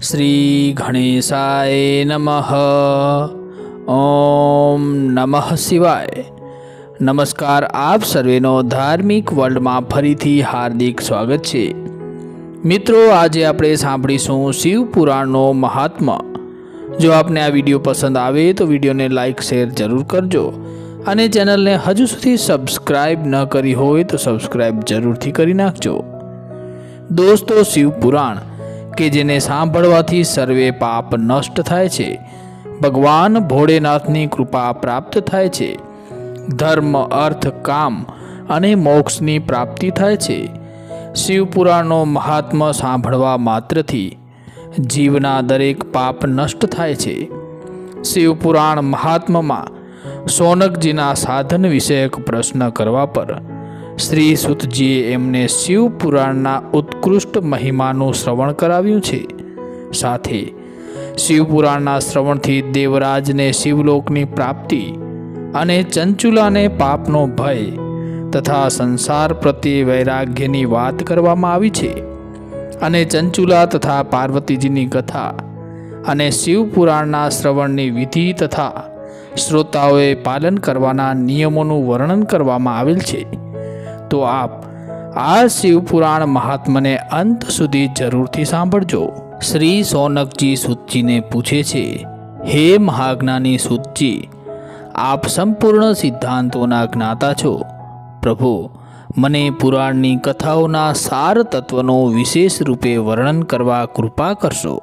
શ્રી ગણેશાય નમઃ. ઓમ નમઃ શિવાય. નમસ્કાર, આપ સર્વેનો ધાર્મિક વર્લ્ડમાં ફરીથી હાર્દિક સ્વાગત છે. મિત્રો, આજે આપણે સાંભળીશું શિવ પુરાણનો મહાત્મા. જો આપને આ વિડીયો પસંદ આવે તો વિડીયોને લાઈક શેર જરૂર કરજો અને ચેનલને હજુ સુધી સબસ્ક્રાઈબ ન કરી હોય તો સબસ્ક્રાઈબ જરૂરથી કરી નાખજો. દોસ્તો, શિવ પુરાણ કે જેને સાંભળવાથી સર્વે પાપ નષ્ટ થાય છે, ભગવાન ભોળેનાથની કૃપા પ્રાપ્ત થાય છે, ધર્મ અર્થ કામ અને મોક્ષની પ્રાપ્તિ થાય છે. શિવ પુરાણનો મહાત્મા સાંભળવા માત્રથી જીવના દરેક પાપ નષ્ટ થાય છે. શિવ પુરાણ મહાત્મામાં સોનકજીના સાધન વિષયક પ્રશ્ન કરવા પર શ્રી સુતજીએ એમને શિવ પુરાણના ઉત્કૃષ્ટ મહિમાનું શ્રવણ કરાવ્યું છે. સાથે શિવ પુરાણના શ્રવણથી દેવરાજને શિવલોકની પ્રાપ્તિ અને ચંચુલાને પાપનો ભય તથા સંસાર પ્રત્યે વૈરાગ્યની વાત કરવામાં આવી છે. અને ચંચુલા તથા પાર્વતીજીની કથા અને શિવ પુરાણના શ્રવણની વિધિ તથા શ્રોતાઓએ પાલન કરવાના નિયમોનું વર્ણન કરવામાં આવેલ છે. તો આપ આ શિવ પુરાણ મહાત્માને અંત સુધી જરૂરથી સાંભળજો. શ્રી સોનકજી સૂતજીને પૂછે છે, હે મહાજ્ઞાની સૂતજી, આપ સંપૂર્ણ સિદ્ધાંતોના જ્ઞાતા છો. પ્રભુ, મને પુરાણની કથાઓના સાર તત્વનો વિશેષ રૂપે વર્ણન કરવા કૃપા કરશો.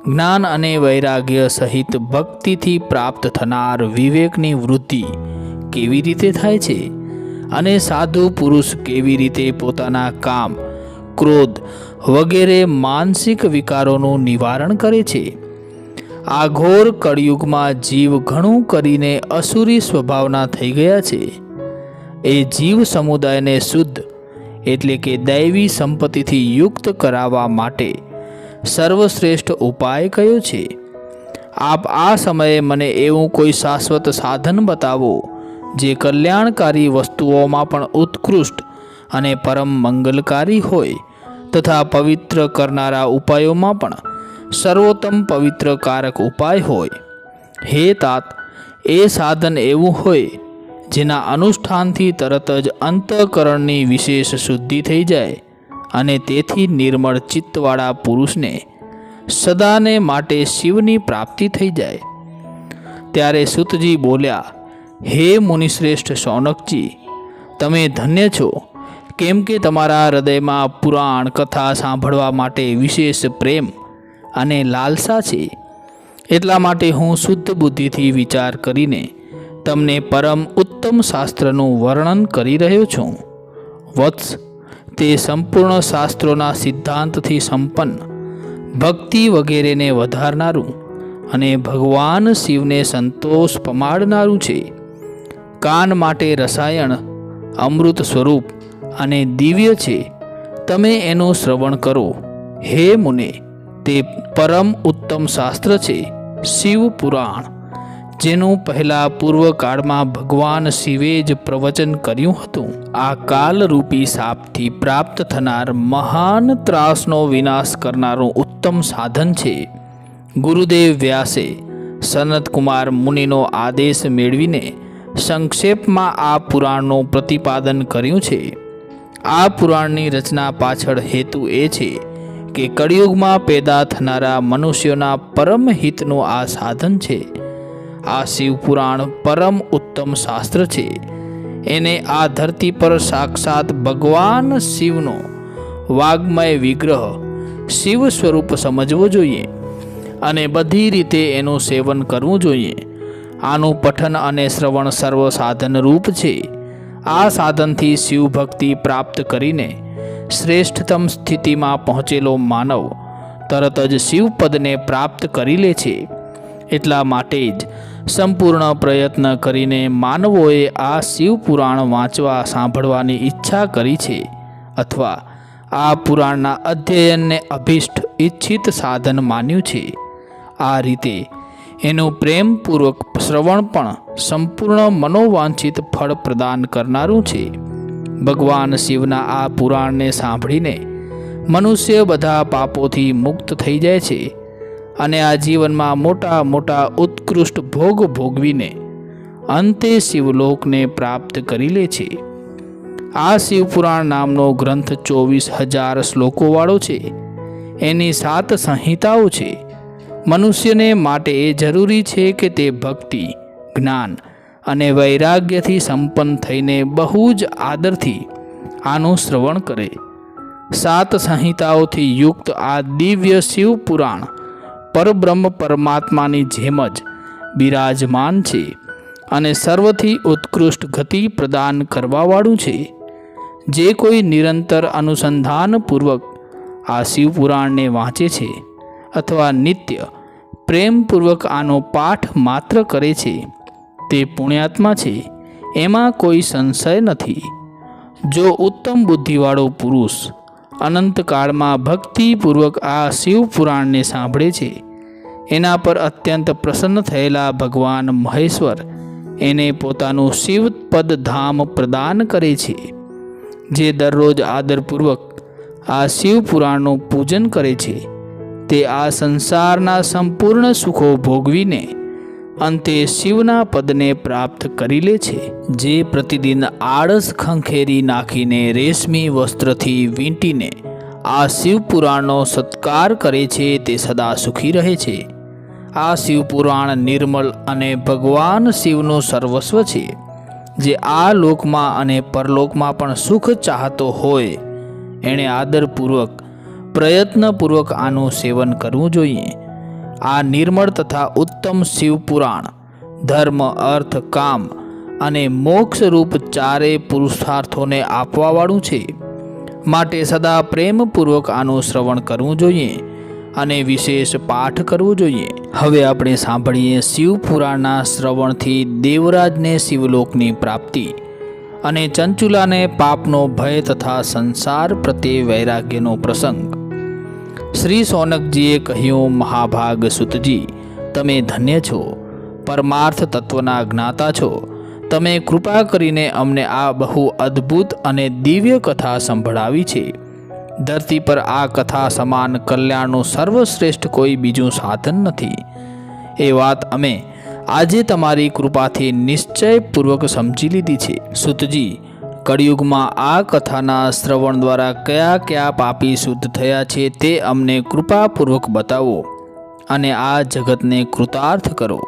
જ્ઞાન અને વૈરાગ્ય સહિત ભક્તિથી પ્રાપ્ત થનાર વિવેકની વૃદ્ધિ કેવી રીતે થાય છે અને સાધુ પુરુષ કેવી રીતે પોતાના કામ, ક્રોધ વગેરે માનસિક વિકારોનું નિવારણ કરે છે. આ ઘોર કળિયુગમાં જીવ ઘણું કરીને અસુરી સ્વભાવના થઈ ગયા છે. એ જીવ સમુદાયને શુદ્ધ એટલે કે દૈવી સંપત્તિથી યુક્ત કરાવવા માટે સર્વશ્રેષ્ઠ ઉપાય કયો છે? આપ આ સમયે મને એવું કોઈ શાશ્વત સાધન બતાવો જે કલ્યાણકારી વસ્તુઓમાં પણ ઉત્કૃષ્ટ અને પરમ મંગલકારી હોય તથા પવિત્ર કરનારા ઉપાયોમાં પણ સર્વોત્તમ પવિત્રકારક ઉપાય હોય. હે તાત, એ સાધન એવું હોય જેના અનુષ્ઠાનથી તરત જ અંતઃકરણની વિશેષ શુદ્ધિ થઈ જાય અને તેથી નિર્મળ ચિત્તવાળા પુરુષને સદાને માટે શિવની પ્રાપ્તિ થઈ જાય. ત્યારે સુતજી બોલ્યા, હે મુનિશ્રેષ્ઠ સોનકજી, તમે ધન્ય છો, કેમ કે તમારા હૃદયમાં પુરાણ કથા સાંભળવા માટે વિશેષ પ્રેમ અને લાલસા છે. એટલા માટે હું શુદ્ધ બુદ્ધિથી વિચાર કરીને તમને પરમ ઉત્તમ શાસ્ત્રનું વર્ણન કરી રહ્યો છું. વત્સ, તે સંપૂર્ણ શાસ્ત્રોના સિદ્ધાંતથી સંપન્ન, ભક્તિ વગેરેને વધારનારું અને ભગવાન શિવને સંતોષ પમાડનારું છે. કાન માટે રસાયણ, અમૃત સ્વરૂપ અને દિવ્ય છે. તમે એનું શ્રવણ કરો. હે મુને, તે પરમ ઉત્તમ શાસ્ત્ર છે શિવ પુરાણ, જેનું પહેલા પૂર્વકાળમાં ભગવાન શિવે જ પ્રવચન કર્યું હતું. આ કાલરૂપી શાપથી પ્રાપ્ત થનાર મહાન ત્રાસનો વિનાશ કરનારું ઉત્તમ સાધન છે. ગુરુદેવ વ્યાસે સનતકુમાર મુનિનો આદેશ મેળવીને સંક્ષેપમાં આ પુરાણનું પ્રતિપાદન કર્યું છે. આ પુરાણની રચના પાછળ હેતુ એ છે કે કળિયુગમાં પેદા થનારા મનુષ્યોના પરમ હિતનું આ સાધન છે. આ શિવ પુરાણ પરમ ઉત્તમ શાસ્ત્ર છે. એને આ ધરતી પર સાક્ષાત ભગવાન શિવનો વાગ્મય વિગ્રહ શિવ સ્વરૂપ સમજવો જોઈએ અને બધી રીતે એનું સેવન કરવું જોઈએ. આનું પઠન અને શ્રવણ સર્વ સાધન રૂપ છે. આ સાધનથી શિવ ભક્તિ પ્રાપ્ત કરીને શ્રેષ્ઠતમ સ્થિતિમાં પહોંચેલો માનવ તરત જ શિવપદને પ્રાપ્ત કરી લે છે. એટલા માટે જ સંપૂર્ણ પ્રયત્ન કરીને માનવોએ આ શિવ પુરાણ વાંચવા સાંભળવાની ઈચ્છા કરી છે અથવા આ પુરાણના અધ્યયનને અભિષ્ટ ઈચ્છિત સાધન માન્યું છે. આ રીતે એનું પ્રેમપૂર્વક શ્રવણ પણ સંપૂર્ણ મનોવાંછિત ફળ પ્રદાન કરનારું છે. ભગવાન શિવના આ પુરાણને સાંભળીને મનુષ્ય બધા પાપોથી મુક્ત થઈ જાય છે અને આ જીવનમાં મોટા મોટા ઉત્કૃષ્ટ ભોગ ભોગવીને અંતે શિવલોકને પ્રાપ્ત કરી લે છે. આ શિવપુરાણ નામનો ગ્રંથ 24,000 શ્લોકોવાળો છે. એની 7 સંહિતાઓ છે. મનુષ્યને માટે એ જરૂરી છે કે તે ભક્તિ, જ્ઞાન અને વૈરાગ્યથી સંપન્ન થઈને બહુ જ આદરથી આનું શ્રવણ કરે. 7 સંહિતાઓથી યુક્ત આ દિવ્ય શિવપુરાણ પરબ્રહ્મ પરમાત્માની જેમ જ બિરાજમાન છે અને સર્વથી ઉત્કૃષ્ટ ગતિ પ્રદાન કરવાવાળું છે. જે કોઈ નિરંતર અનુસંધાનપૂર્વક આ શિવપુરાણને વાંચે છે અથવા નિત્ય પ્રેમપૂર્વક આનો પાઠ માત્ર કરે છે તે પુણ્યાત્મા છે, એમાં કોઈ સંશય નથી. જો ઉત્તમ બુદ્ધિવાળો પુરુષ અનંતકાળમાં ભક્તિપૂર્વક આ શિવપુરાણને સાંભળે છે, એના પર અત્યંત પ્રસન્ન થયેલા ભગવાન મહેશ્વર એને પોતાનું શિવપદ ધામ પ્રદાન કરે છે. જે દરરોજ આદરપૂર્વક આ શિવપુરાણનું પૂજન કરે છે તે આ સંસારના સંપૂર્ણ સુખો ભોગવીને અંતે શિવના પદને પ્રાપ્ત કરી લે છે. જે પ્રતિદિન આળસ ખંખેરી નાખીને રેશમી વસ્ત્રથી વીંટીને આ શિવપુરાણનો સત્કાર કરે છે તે સદા સુખી રહે છે. આ શિવપુરાણ નિર્મલ અને ભગવાન શિવનું સર્વસ્વ છે. જે આ લોકમાં અને પરલોકમાં પણ સુખ ચાહતો હોય એણે આદરપૂર્વક પ્રયત્નપૂર્વક આનું સેવન કરવું જોઈએ. આ નિર્મળ તથા ઉત્તમ શિવપુરાણ ધર્મ, અર્થ, કામ અને મોક્ષરૂપ 4 પુરુષાર્થોને આપવાવાળું છે. માટે સદા પ્રેમપૂર્વક આનું શ્રવણ કરવું જોઈએ અને વિશેષ પાઠ કરવું જોઈએ. હવે આપણે સાંભળીએ શિવપુરાણના શ્રવણથી દેવરાજને શિવલોકની પ્રાપ્તિ અને ચંચુલાને પાપનો ભય તથા સંસાર પ્રત્યે વૈરાગ્યનો પ્રસંગ. શ્રી સોનકજીએ કહ્યું, મહાભાગ સુતજી, તમે ધન્ય છો, પરમાર્થ તત્વના જ્ઞાતા છો. તમે કૃપા કરીને અમને આ બહુ અદ્ભુત અને દિવ્ય કથા સંભળાવી છે. ધરતી પર આ કથા સમાન કલ્યાણનું સર્વશ્રેષ્ઠ કોઈ બીજું સાધન નથી. એ વાત અમે આજે તમારી કૃપાથી નિશ્ચયપૂર્વક સમજી લીધી છે. સુતજી, કળિયુગમાં આ કથાના શ્રવણ દ્વારા કયા કયા પાપી શુદ્ધ થયા છે તે અમને કૃપાપૂર્વક બતાવો અને આ જગતને કૃતાર્થ કરો.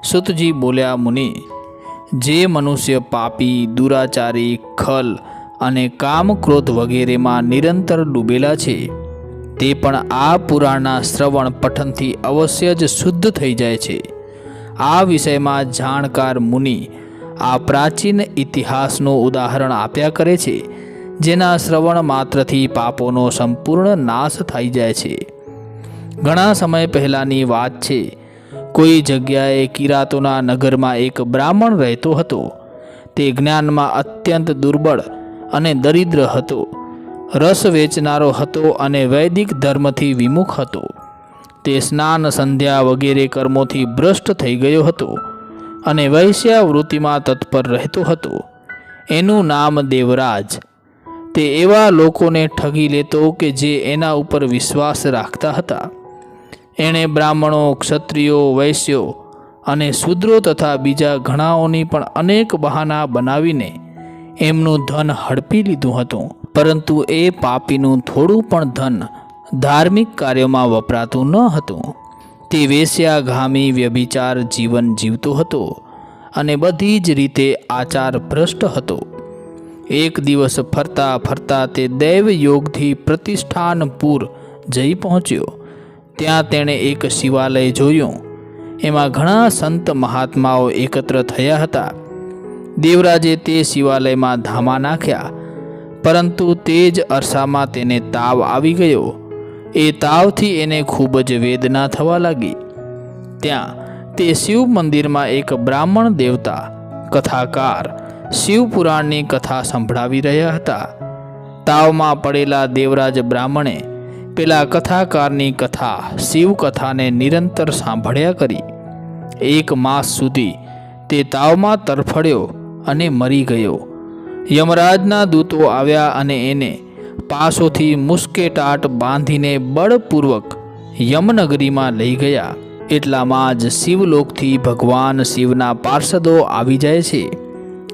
સુતજી બોલ્યા, મુનિ, જે મનુષ્ય પાપી, દુરાચારી, ખલ અને કામ ક્રોધ વગેરેમાં નિરંતર ડૂબેલા છે તે પણ આ પુરાણના શ્રવણ પઠનથી અવશ્ય જ શુદ્ધ થઈ જાય છે. આ વિષયમાં જાણકાર મુનિ આ પ્રાચીન ઇતિહાસનું ઉદાહરણ આપ્યા કરે છે, જેના શ્રવણ માત્રથી પાપોનો સંપૂર્ણ નાશ થઈ જાય છે. ઘણા સમય પહેલાંની વાત છે. કોઈ જગ્યાએ કિરાતોના નગરમાં એક બ્રાહ્મણ રહેતો હતો. તે જ્ઞાનમાં અત્યંત દુર્બળ અને દરિદ્ર હતો. રસ વેચનારો હતો અને વૈદિક ધર્મથી વિમુખ હતો. તે સ્નાન, સંધ્યા વગેરે કર્મોથી ભ્રષ્ટ થઈ ગયો હતો અને વૈશ્યાવૃત્તિમાં તત્પર રહેતો હતો. એનું નામ દેવરાજ. તે એવા લોકોને ઠગી લેતો કે જે એના ઉપર વિશ્વાસ રાખતા હતા. એણે બ્રાહ્મણો, ક્ષત્રિયો, વૈશ્યો અને શૂદ્રો તથા બીજા ઘણાઓની પણ અનેક બહાના બનાવીને એમનું ધન હડપી લીધું હતું. પરંતુ એ પાપીનું થોડું પણ ધન ધાર્મિક કાર્યોમાં વપરાતું ન હતું. તે વેશ્યાગામી વ્યભિચાર જીવન જીવતો હતો અને બધી જ રીતે આચાર ભ્રષ્ટ હતો. એક દિવસ ફરતા ફરતા તે દૈવ યોગથી પ્રતિષ્ઠાનપુર જઈ પહોંચ્યો. ત્યાં તેણે એક શિવાલય જોયું. એમાં ઘણા સંત મહાત્માઓ એકત્ર થયા હતા. દેવરાજે તે શિવાલયમાં ધામા નાખ્યા, પરંતુ તે જ અરસામાં તેને તાવ આવી ગયો. એ તાવથી એને ખૂબ જ વેદના થવા લાગી. ત્યાં તે શિવ મંદિરમાં એક બ્રાહ્મણ દેવતા કથાકાર શિવપુરાણની કથા સંભળાવી રહ્યા હતા. તાવમાં પડેલા દેવરાજ બ્રાહ્મણે પેલા કથાકારની કથા શિવકથાને નિરંતર સાંભળ્યા કરી. 1 માસ સુધી તે તાવમાં તરફડ્યો અને મરી ગયો. યમરાજના દૂતો આવ્યા અને એને પાસોથી મુસ્કેટાટ બાંધીને બળપૂર્વક યમનગરીમાં લઈ ગયા. એટલામાં જ શિવલોકથી ભગવાન શિવના પાર્ષદો આવી જાય છે.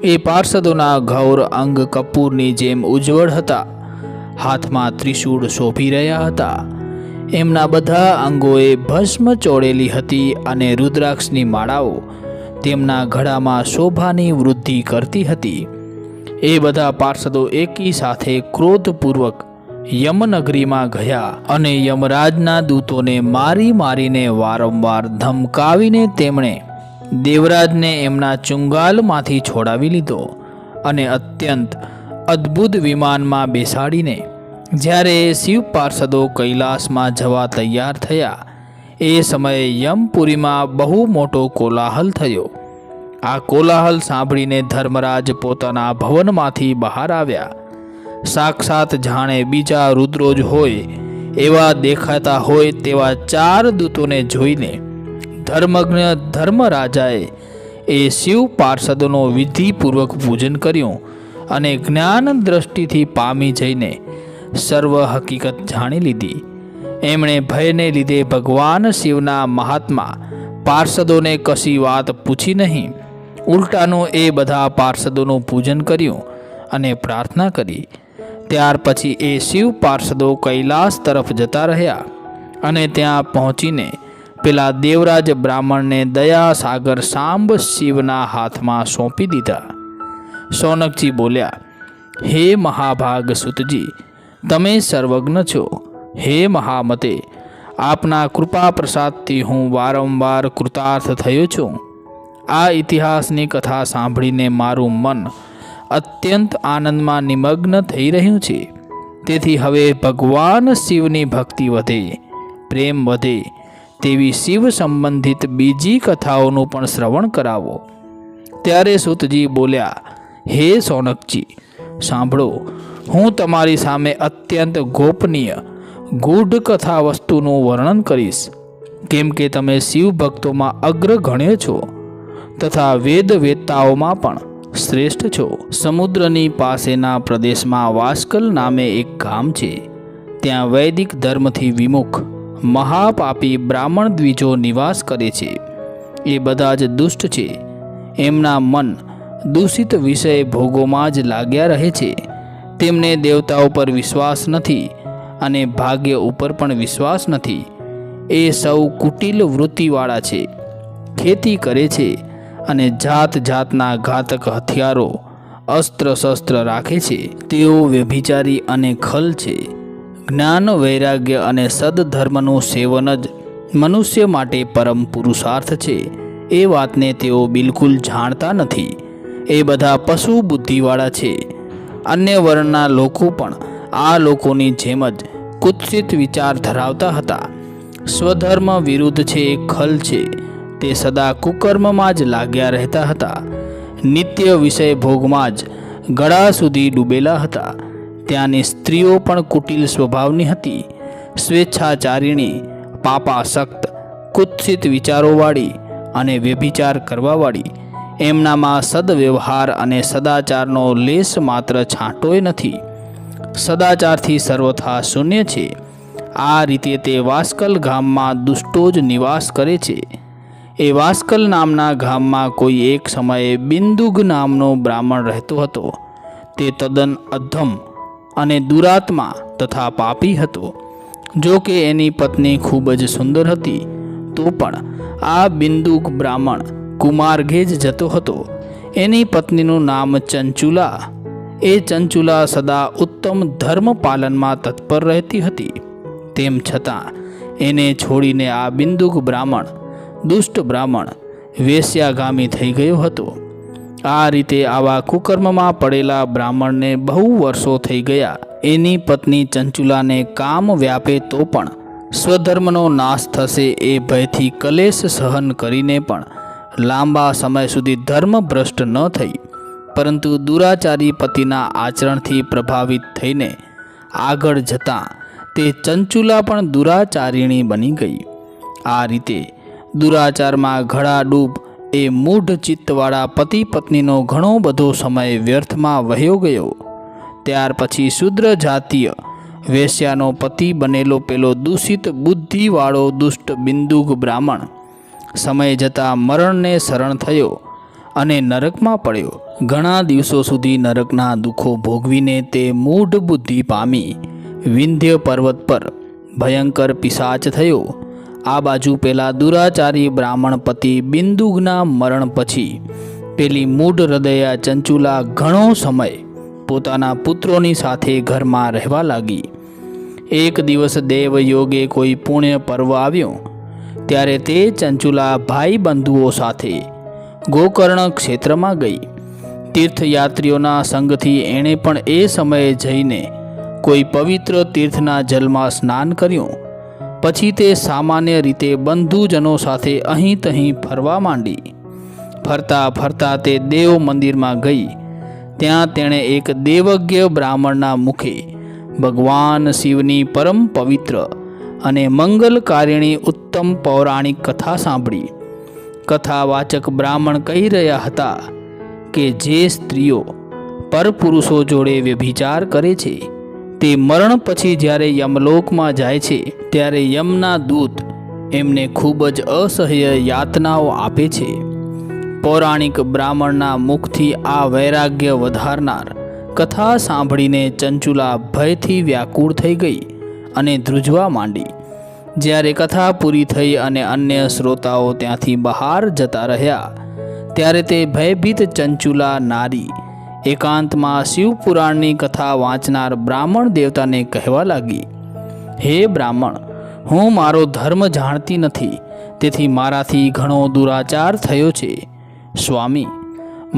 એ પાર્ષદોના ઘૌર અંગ કપૂરની જેમ ઉજ્જવળ હતા. હાથમાં ત્રિશૂળ શોભી રહ્યા હતા. એમના બધા અંગોએ ભસ્મ ચોળેલી હતી અને રુદ્રાક્ષની માળાઓ તેમના ગળામાં શોભાની વૃદ્ધિ કરતી હતી. એ બધા પાર્ષદો એકી સાથે ક્રોધપૂર્વક યમનગરીમાં ગયા અને યમરાજના દૂતોને મારીને વારંવાર ધમકાવીને તેમણે દેવરાજને એમના ચુંગાલમાંથી છોડાવી લીધો અને અત્યંત અદ્ભુત વિમાનમાં બેસાડીને જ્યારે શિવ પાર્ષદો કૈલાસમાં જવા તૈયાર થયા એ સમયે યમપુરીમાં બહુ મોટો કોલાહલ થયો. આ કોલાહલ સાંભળીને ધર્મરાજ પોતાના ભવનમાંથી બહાર આવ્યા. સાક્ષાત જાણે બીજા રુદ્રો જ હોય એવા દેખાતા હોય તેવા 4 દૂતોને જોઈને ધર્મજ્ઞ ધર્મરાજાએ એ શિવ પાર્ષદોનો વિધિપૂર્વક પૂજન કર્યું અને જ્ઞાન દ્રષ્ટિથી પામી જઈને સર્વ હકીકત જાણી લીધી. એમણે ભયને લીધે ભગવાન શિવના મહાત્મા પાર્ષદોને કશી વાત પૂછી નહીં. ઉલટાનું એ બધા પાર્ષદોનું પૂજન કર્યું અને પ્રાર્થના કરી. ત્યાર પછી એ શિવ પાર્ષદો કૈલાસ તરફ જતા રહ્યા અને ત્યાં પહોંચીને પેલા દેવરાજ બ્રાહ્મણને દયા સાગર સાંબ શિવના હાથમાં સોંપી દીધા. શૌનકજી બોલ્યા, હે મહાભાગ સુતજી, તમે સર્વજ્ઞ છો. હે મહામતે, આપના કૃપા પ્રસાદથી હું વારંવાર કૃતાર્થ થયો છું. આ ઇતિહાસની કથા સાંભળીને મારું મન અત્યંત આનંદમાં નિમગ્ન થઈ રહ્યું છે. તેથી હવે ભગવાન શિવની ભક્તિ વધે, પ્રેમ વધે તેવી શિવ સંબંધિત બીજી કથાઓનું પણ શ્રવણ કરાવો. ત્યારે સૂતજી બોલ્યા, હે શૌનકજી, સાંભળો, હું તમારી સામે અત્યંત ગોપનીય ગૂઢ કથા વસ્તુનું વર્ણન કરીશ. કેમ કે તમે શિવ ભક્તોમાં અગ્ર ગણ્ય છો તથા વેદ વેદતાઓમાં પણ શ્રેષ્ઠ છો. સમુદ્રની પાસેના પ્રદેશમાં વાસ્કલ નામે એક ગામ છે. ત્યાં વૈદિક ધર્મથી વિમુખ મહાપાપી બ્રાહ્મણ દ્વિજો નિવાસ કરે છે. એ બધા જ દુષ્ટ છે. એમના મન દૂષિત વિષય ભોગોમાં જ લાગ્યા રહે છે. તેમને દેવતાઓ પર વિશ્વાસ નથી અને ભાગ્ય ઉપર પણ વિશ્વાસ નથી. એ સૌ કુટિલ વૃત્તિવાળા છે. ખેતી કરે છે અને જાત જાતના ઘાતક હથિયારો અસ્ત્ર શસ્ત્ર રાખે છે. તેઓ વ્યભિચારી અને ખલ છે. જ્ઞાન વૈરાગ્ય અને સદધર્મનું સેવન જ મનુષ્ય માટે પરમ પુરુષાર્થ છે. એ વાતને તેઓ બિલકુલ જાણતા નથી. એ બધા પશુ બુદ્ધિવાળા છે. અન્ય વર્ણના લોકો પણ આ લોકોની જેમ જ કુત્સિત વિચાર ધરાવતા હતા. સ્વધર્મ વિરુદ્ધ છે, ખલ છે. તે સદા કુકર્મમાં જ લાગ્યા રહેતા હતા. નિત્ય વિષય ભોગમાં જ ગળા સુધી ડૂબેલા હતા. ત્યાંની સ્ત્રીઓ પણ કુટિલ સ્વભાવની હતી. સ્વેચ્છાચારિણી, પાપાસક્ત, કુત્સિત વિચારોવાળી અને વ્યભિચાર કરવાવાળી. એમનામાં સદવ્યવહાર અને સદાચારનો લેશ માત્ર છાંટોય નથી. સદાચારથી સર્વથા શૂન્ય છે. આ રીતે તે વાસ્કલ ગામમાં દુષ્ટો જ નિવાસ કરે છે. એ વાસ્કલ નામના ગામમાં કોઈ એક સમયે બિંદુગ નામનો બ્રાહ્મણ રહેતો હતો. તે તદ્દન અધમ અને દુરાત્મા તથા પાપી હતો. જો કે એની પત્ની ખૂબ જ સુંદર હતી, તો પણ આ બિંદુક બ્રાહ્મણ કુમાર્ગે જ જતો હતો. એની પત્નીનું નામ ચંચુલા. એ ચંચુલા સદા ઉત્તમ ધર્મ પાલનમાં તત્પર રહેતી હતી. તેમ છતાં એને છોડીને આ બિંદુક બ્રાહ્મણ, દુષ્ટ બ્રાહ્મણ, વેશ્યાગામી થઈ ગયો હતો. આ રીતે આવા કુકર્મમાં પડેલા બ્રાહ્મણને બહુ વર્ષો થઈ ગયા. એની પત્ની ચંચુલાને કામ વ્યાપે તો પણ સ્વધર્મનો નાશ થશે એ ભયથી કલેશ સહન કરીને પણ લાંબા સમય સુધી ધર્મભ્રષ્ટ ન થઈ, પરંતુ દુરાચારી પતિના આચરણથી પ્રભાવિત થઈને આગળ જતાં તે ચંચુલા પણ દુરાચારિણી બની ગઈ. આ રીતે દુરાચારમાં ઘડાડૂબ એ મૂઢ ચિત્તવાળા પતિ પત્નીનો ઘણો બધો સમય વ્યર્થમાં વહ્યો ગયો. ત્યાર પછી શુદ્ર જાતીય વેશ્યાનો પતિ બનેલો પેલો દૂષિત બુદ્ધિવાળો દુષ્ટ બિંદુક બ્રાહ્મણ સમય જતાં મરણને શરણ થયો અને નરકમાં પડ્યો. ઘણા દિવસો સુધી નરકના દુઃખો ભોગવીને તે મૂઢ બુદ્ધિ પામી વિંધ્ય પર્વત પર ભયંકર પિશાચ થયો. આ બાજુ પેલા દુરાચારી બ્રાહ્મણ પતિ બિંદુકના મરણ પછી પેલી મૂઢ હૃદયા ચંચુલા ઘણો સમય પોતાના પુત્રોની સાથે ઘરમાં રહેવા લાગી. એક દિવસ દેવયોગે કોઈ પુણ્ય પર્વ આવ્યો ત્યારે તે ચંચુલા ભાઈ બંધુઓ સાથે ગોકર્ણ ક્ષેત્રમાં ગઈ. તીર્થયાત્રીઓના સંગથી એણે પણ એ સમયે જઈને કોઈ પવિત્ર તીર્થના જલમાં સ્નાન કર્યું. પછી તે સામાન્ય રીતે બંધુજનો સાથે અહીં તહીં ફરવા માંડી. ફરતા ફરતા તે દેવ મંદિરમાં ગઈ. ત્યાં તેણે એક દેવજ્ઞ બ્રાહ્મણના મુખે ભગવાન શિવની પરમ પવિત્ર અને મંગલકારિણી ઉત્તમ પૌરાણિક કથા સાંભળી. કથાવાચક બ્રાહ્મણ કહી રહ્યા હતા કે જે સ્ત્રીઓ પરપુરુષો જોડે વ્યભિચાર કરે છે તે મરણ પછી જ્યારે યમલોકમાં જાય છે ત્યારે યમના દૂત એમને ખૂબ જ અસહ્ય યાતનાઓ આપે છે. પૌરાણિક બ્રાહ્મણના મુખથી આ વૈરાગ્ય વધારનાર કથા સાંભળીને ચંચુલા ભયથી વ્યાકુળ થઈ ગઈ અને ધ્રુજવા માંડી. જ્યારે કથા પૂરી થઈ અને અન્ય શ્રોતાઓ ત્યાંથી બહાર જતા રહ્યા ત્યારે તે ભયભીત ચંચુલા નારી એકાંતમાં શિવપુરાણની કથા વાંચનાર બ્રાહ્મણ દેવતાને કહેવા લાગી, હે બ્રાહ્મણ, હું મારો ધર્મ જાણતી નથી, તેથી મારાથી ઘણો દુરાચાર થયો છે. સ્વામી,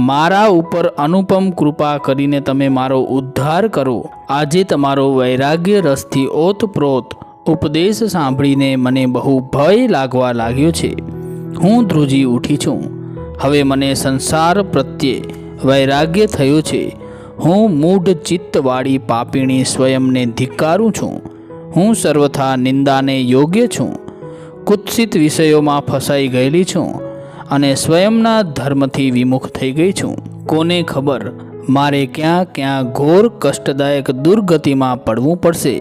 મારા ઉપર અનુપમ કૃપા કરીને તમે મારો ઉદ્ધાર કરો. આજે તમારો વૈરાગ્ય રસથી ઓતપ્રોત ઉપદેશ સાંભળીને મને બહુ ભય લાગવા લાગ્યો છે. હું ધ્રુજી ઉઠી છું. હવે મને સંસાર પ્રત્યે વૈરાગ્ય થયો છે. હું મૂઢ ચિત્તવાળી પાપીણી સ્વયંને ધિક્કારું છું. હું સર્વથા નિંદાને યોગ્ય છું. કુત્સિત વિષયોમાં ફસાઈ ગયેલી છું અને સ્વયંના ધર્મથી વિમુખ થઈ ગઈ છું. કોને ખબર મારે ક્યાં ક્યાં ઘોર કષ્ટદાયક દુર્ગતિમાં પડવું પડશે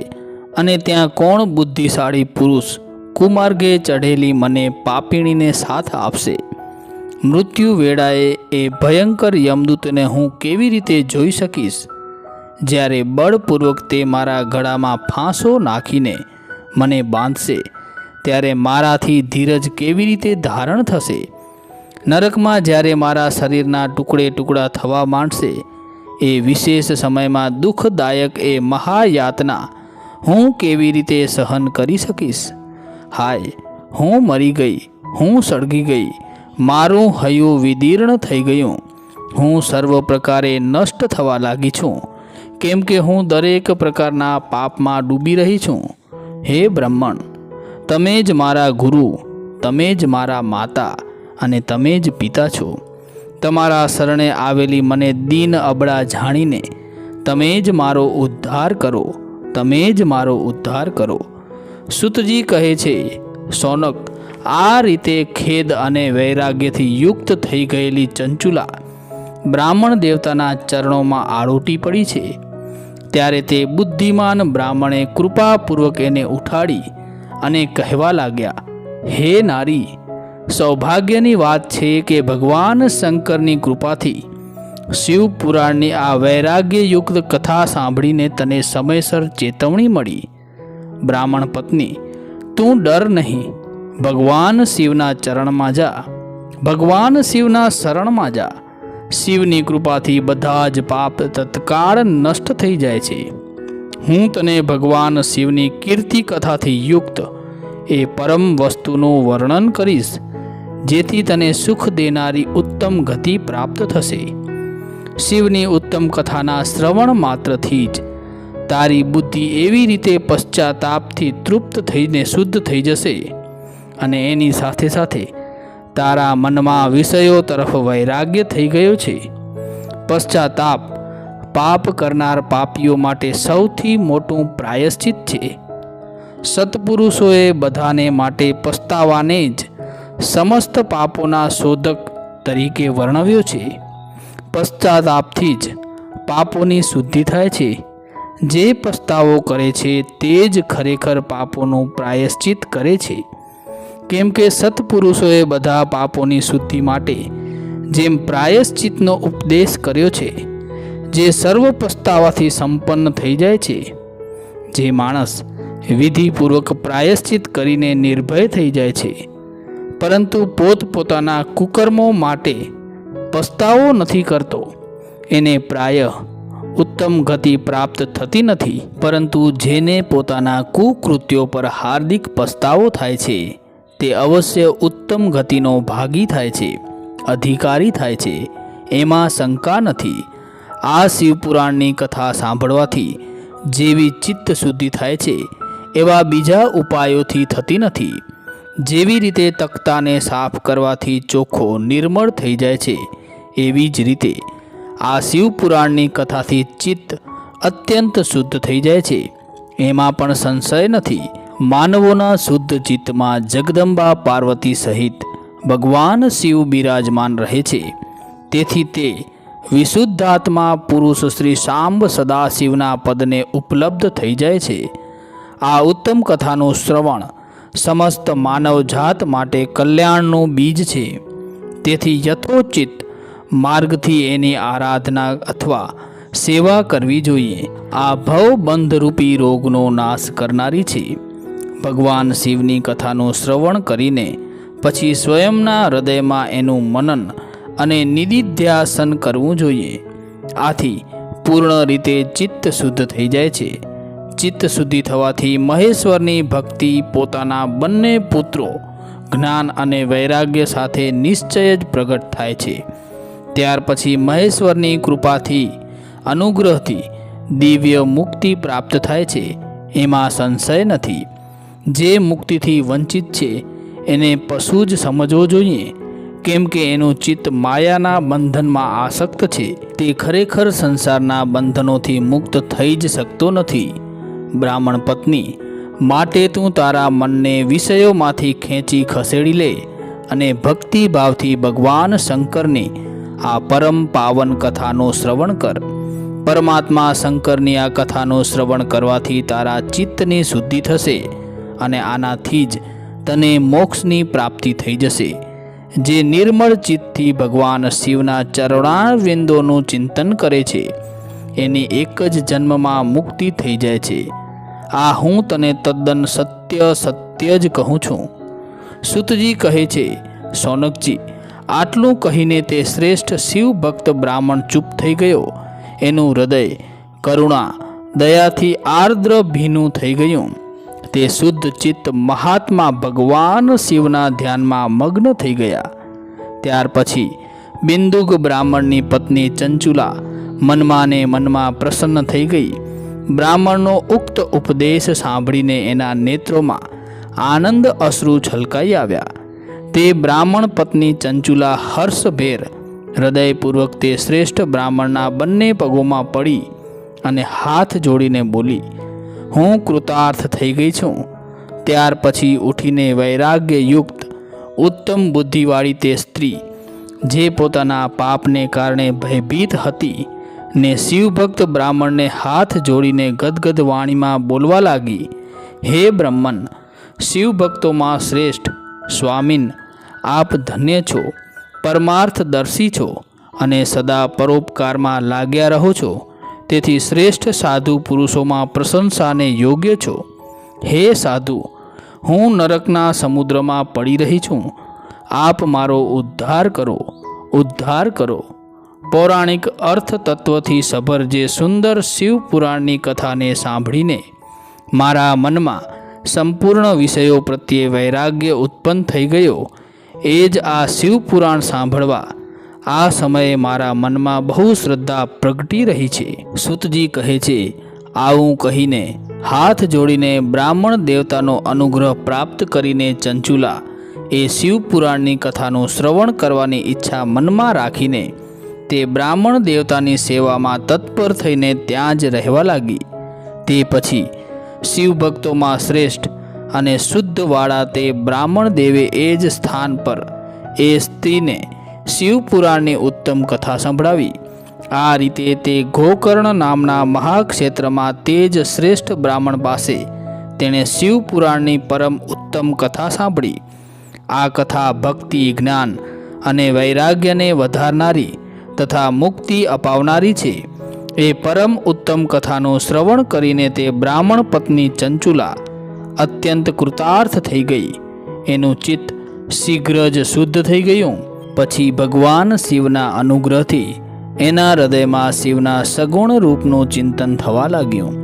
અને ત્યાં કોણ બુદ્ધિશાળી પુરુષ કુમાર્ગે ચઢેલી મને પાપીણીને સાથ આપશે. મૃત્યુ વેળાએ એ ભયંકર યમદૂતને હું કેવી રીતે જોઈ શકીશ? જ્યારે બળપૂર્વક તે મારા ગળામાં ફાંસો નાખીને મને બાંધશે ત્યારે મારાથી ધીરજ કેવી રીતે ધારણ થશે? નરકમાં જ્યારે મારા શરીરના ટુકડે ટુકડા થવા માંડશે એ વિશેષ સમયમાં દુઃખદાયક એ મહાયાતના હું કેવી રીતે સહન કરી શકીશ? હાય, હું મરી ગઈ, હું સળગી ગઈ, મારું હૈયું વિદીર્ણ થઈ ગયું, હું સર્વ પ્રકારે નષ્ટ થવા લાગી છું, કેમ કે હું દરેક પ્રકારના પાપમાં ડૂબી રહી છું. હે બ્રહ્મણ, તમે જ મારા ગુરુ, તમે જ મારા માતા અને તમે જ પિતા છો. તમારા શરણે આવેલી મને દીન અબળા જાણીને તમે જ મારો ઉદ્ધાર કરો, તમે જ મારો ઉદ્ધાર કરો. સુતજી કહે છે, સોનક, આ રીતે ખેદ અને વૈરાગ્યથી યુક્ત થઈ ગયેલી ચંચુલા બ્રાહ્મણ દેવતાના ચરણોમાં આળોટી પડી છે. ત્યારે તે બુદ્ધિમાન બ્રાહ્મણે કૃપાપૂર્વક એને ઉઠાડી અને કહેવા લાગ્યા, હે નારી, સૌભાગ્યની વાત છે કે ભગવાન શંકરની કૃપાથી શિવપુરાણની આ વૈરાગ્યયુક્ત કથા સાંભળીને તને સમયસર ચેતવણી મળી. બ્રાહ્મણ પત્ની, તું ડર નહીં, ભગવાન શિવના ચરણમાં જા, ભગવાન શિવના શરણમાં જા. શિવની કૃપાથી બધા જ પાપ તત્કાળ નષ્ટ થઈ જાય છે. હું તને ભગવાન શિવની કીર્તિ કથાથી યુક્ત એ પરમ વસ્તુનું વર્ણન કરીશ, જેથી તને સુખ દેનારી ઉત્તમ ગતિ પ્રાપ્ત થશે. શિવની ઉત્તમ કથાના શ્રવણ માત્રથી જ તારી બુદ્ધિ એવી રીતે પશ્ચાતાપથી તૃપ્ત થઈને શુદ્ધ થઈ જશે અને એની સાથે સાથે તારા મનમાં વિષયો તરફ વૈરાગ્ય થઈ ગયો છે. પશ્ચાતાપ પાપ કરનાર પાપીઓ માટે સૌથી મોટું પ્રાયશ્ચિત છે. સત્પુરુષોએ બધાને માટે પસ્તાવાને જ સમસ્ત પાપોના શોધક તરીકે વર્ણવ્યો છે. પશ્ચાતાપથી જ પાપોની શુદ્ધિ થાય છે. જે પસ્તાવો કરે છે તે જ ખરેખર પાપોનું પ્રાયશ્ચિત કરે છે. કેમ કે સત્પુરુષોએ બધા પાપોની શુદ્ધિ માટે જેમ પ્રાયશ્ચિતનો ઉપદેશ કર્યો છે, જે સર્વ પસ્તાવાથી સંપન્ન થઈ જાય છે. જે માણસ વિધિપૂર્વક પ્રાયશ્ચિત કરીને નિર્ભય થઈ જાય છે, પરંતુ પોતપોતાના કુકર્મો માટે પસ્તાવો નથી કરતો, એને પ્રાય ઉત્તમ ગતિ પ્રાપ્ત થતી નથી. પરંતુ જેને પોતાના કુકૃત્યો પર હાર્દિક પસ્તાવો થાય છે, તે અવશ્ય ઉત્તમ ગતિનો ભાગી થાય છે, અધિકારી થાય છે, એમાં શંકા નથી. આ શિવપુરાણની કથા સાંભળવાથી જેવી ચિત્ત શુદ્ધિ થાય છે, એવા બીજા ઉપાયોથી થતી નથી. જેવી રીતે તખ્તાને સાફ કરવાથી ચોખ્ખો નિર્મળ થઈ જાય છે, એવી જ રીતે આ શિવપુરાણની કથાથી ચિત્ત અત્યંત શુદ્ધ થઈ જાય છે, એમાં પણ સંશય નથી. માનવોના શુદ્ધ ચિત્તમાં જગદંબા પાર્વતી સહિત ભગવાન શિવ બિરાજમાન રહે છે. તેથી તે વિશુદ્ધાત્મા પુરુષ શ્રી શાંબ સદાશિવના પદને ઉપલબ્ધ થઈ જાય છે. આ ઉત્તમ કથાનું શ્રવણ સમસ્ત માનવજાત માટે કલ્યાણનું બીજ છે. તેથી યથોચિત માર્ગથી એની આરાધના અથવા સેવા કરવી જોઈએ. આ ભવબંધરૂપી રોગનો નાશ કરનારી છે. ભગવાન શિવની કથાનું શ્રવણ કરીને પછી સ્વયંના હૃદયમાં એનું મનન અને નિધિધ્યાસન કરવું જોઈએ. આથી પૂર્ણ રીતે ચિત્ત શુદ્ધ થઈ જાય છે. ચિત્ત શુદ્ધિ થવાથી મહેશ્વરની ભક્તિ પોતાના બંને પુત્રો જ્ઞાન અને વૈરાગ્ય સાથે નિશ્ચય જ પ્રગટ થાય છે. ત્યાર પછી મહેશ્વરની કૃપાથી અનુગ્રહથી દિવ્ય મુક્તિ પ્રાપ્ત થાય છે, એમાં સંશય નથી. જે મુક્તિથી વંચિત છે એને પશુ જ સમજવો જોઈએ, કેમ કે એનું ચિત્ત માયાના બંધનમાં આસક્ત છે. તે ખરેખર સંસારના બંધનોથી મુક્ત થઈ જ શકતો નથી. બ્રાહ્મણ પત્ની, માટે તું તારા મનને વિષયોમાંથી ખેંચી ખસેડી લે અને ભક્તિભાવથી ભગવાન શંકરની આ પરમ પાવન કથાનું શ્રવણ કર. પરમાત્મા શંકરની આ કથાનું શ્રવણ કરવાથી તારા ચિત્તની શુદ્ધિ થશે અને આનાથી જ તને મોક્ષની પ્રાપ્તિ થઈ જશે. જે નિર્મળ ચિત્તથી ભગવાન શિવના ચરણારવિંદોનું ચિંતન કરે છે, એની એક જ જન્મમાં મુક્તિ થઈ જાય છે. આ હું તને તદ્દન સત્ય જ કહું છું. સુતજી કહે છે, સૌનકજી, આટલું કહીને તે શ્રેષ્ઠ શિવ ભક્ત બ્રાહ્મણ ચૂપ થઈ ગયો. એનું હૃદય કરુણા દયાથી આર્દ્ર ભીનું થઈ ગયું. તે શુદ્ધ ચિત્ત મહાત્મા ભગવાન શિવના ધ્યાનમાં મગ્ન થઈ ગયા. ત્યાર પછી બિંદુક બ્રાહ્મણની પત્ની ચંચુલા મનમાં ને મનમાં પ્રસન્ન થઈ ગઈ. બ્રાહ્મણનો ઉક્ત ઉપદેશ સાંભળીને એના નેત્રોમાં આનંદ અશ્રુ છલકાઈ આવ્યા. તે બ્રાહ્મણ પત્ની ચંચુલા હર્ષભેર હૃદયપૂર્વક તે શ્રેષ્ઠ બ્રાહ્મણના બંને પગોમાં પડી અને હાથ જોડીને બોલી, હું કૃતાર્થ થઈ ગઈ છું. ત્યાર પછી ઉઠીને વૈરાગ્યયુક્ત ઉત્તમ બુદ્ધિવાળી તે સ્ત્રી, જે પોતાના પાપને કારણે ભયભીત હતી, ને શિવભક્ત બ્રાહ્મણને હાથ જોડીને ગદગદ વાણીમાં બોલવા લાગી, હે બ્રહ્મન, શિવભક્તોમાં શ્રેષ્ઠ સ્વામીન, આપ ધન્ય છો, પરમાર્થદર્શી છો અને સદા પરોપકારમાં લાગ્યા રહો છો. તેથી શ્રેષ્ઠ સાધુ પુરુષોમાં પ્રશંસાને યોગ્ય છો. હે સાધુ, હું નરકના સમુદ્રમાં પડી રહી છું. આપ મારો ઉદ્ધાર કરો, ઉદ્ધાર કરો. પૌરાણિક અર્થ તત્વથી સભર જે સુંદર શિવપુરાણની કથાને સાંભળીને મારા મનમાં સંપૂર્ણ વિષયો પ્રત્યે વૈરાગ્ય ઉત્પન્ન થઈ ગયો. એ જ આ શિવપુરાણ સાંભળવા આ સમયે મારા મનમાં બહુ શ્રદ્ધા પ્રગટી રહી છે. સુતજી કહે છે, આવું કહીને હાથ જોડીને બ્રાહ્મણ દેવતાનો અનુગ્રહ પ્રાપ્ત કરીને ચંચુલા એ શિવપુરાણની કથાનું શ્રવણ કરવાની ઈચ્છા મનમાં રાખીને તે બ્રાહ્મણ દેવતાની સેવામાં તત્પર થઈને ત્યાં જ રહેવા લાગી. તે પછી શિવભક્તોમાં શ્રેષ્ઠ અને શુદ્ધવાળા તે બ્રાહ્મણ દેવે એ જ સ્થાન પર એ સ્ત્રીને શિવપુરાણની ઉત્તમ કથા સંભળાવી આ રીતે તે ગોકર્ણ નામના મહાક્ષેત્રમાં તે જ શ્રેષ્ઠ બ્રાહ્મણ પાસે તેણે શિવપુરાણની પરમ ઉત્તમ કથા સાંભળી. આ કથા ભક્તિ, જ્ઞાન અને વૈરાગ્યને વધારનારી તથા મુક્તિ અપાવનારી છે. એ પરમ ઉત્તમ કથાનું શ્રવણ કરીને તે બ્રાહ્મણ પત્ની ચંચુલા અત્યંત કૃતાર્થ થઈ ગઈ. એનું ચિત્ત શીઘ્ર જ શુદ્ધ થઈ ગયું. પછી ભગવાન શિવના અનુગ્રહથી એના હૃદયમાં શિવના સગુણ રૂપનું ચિંતન થવા લાગ્યું.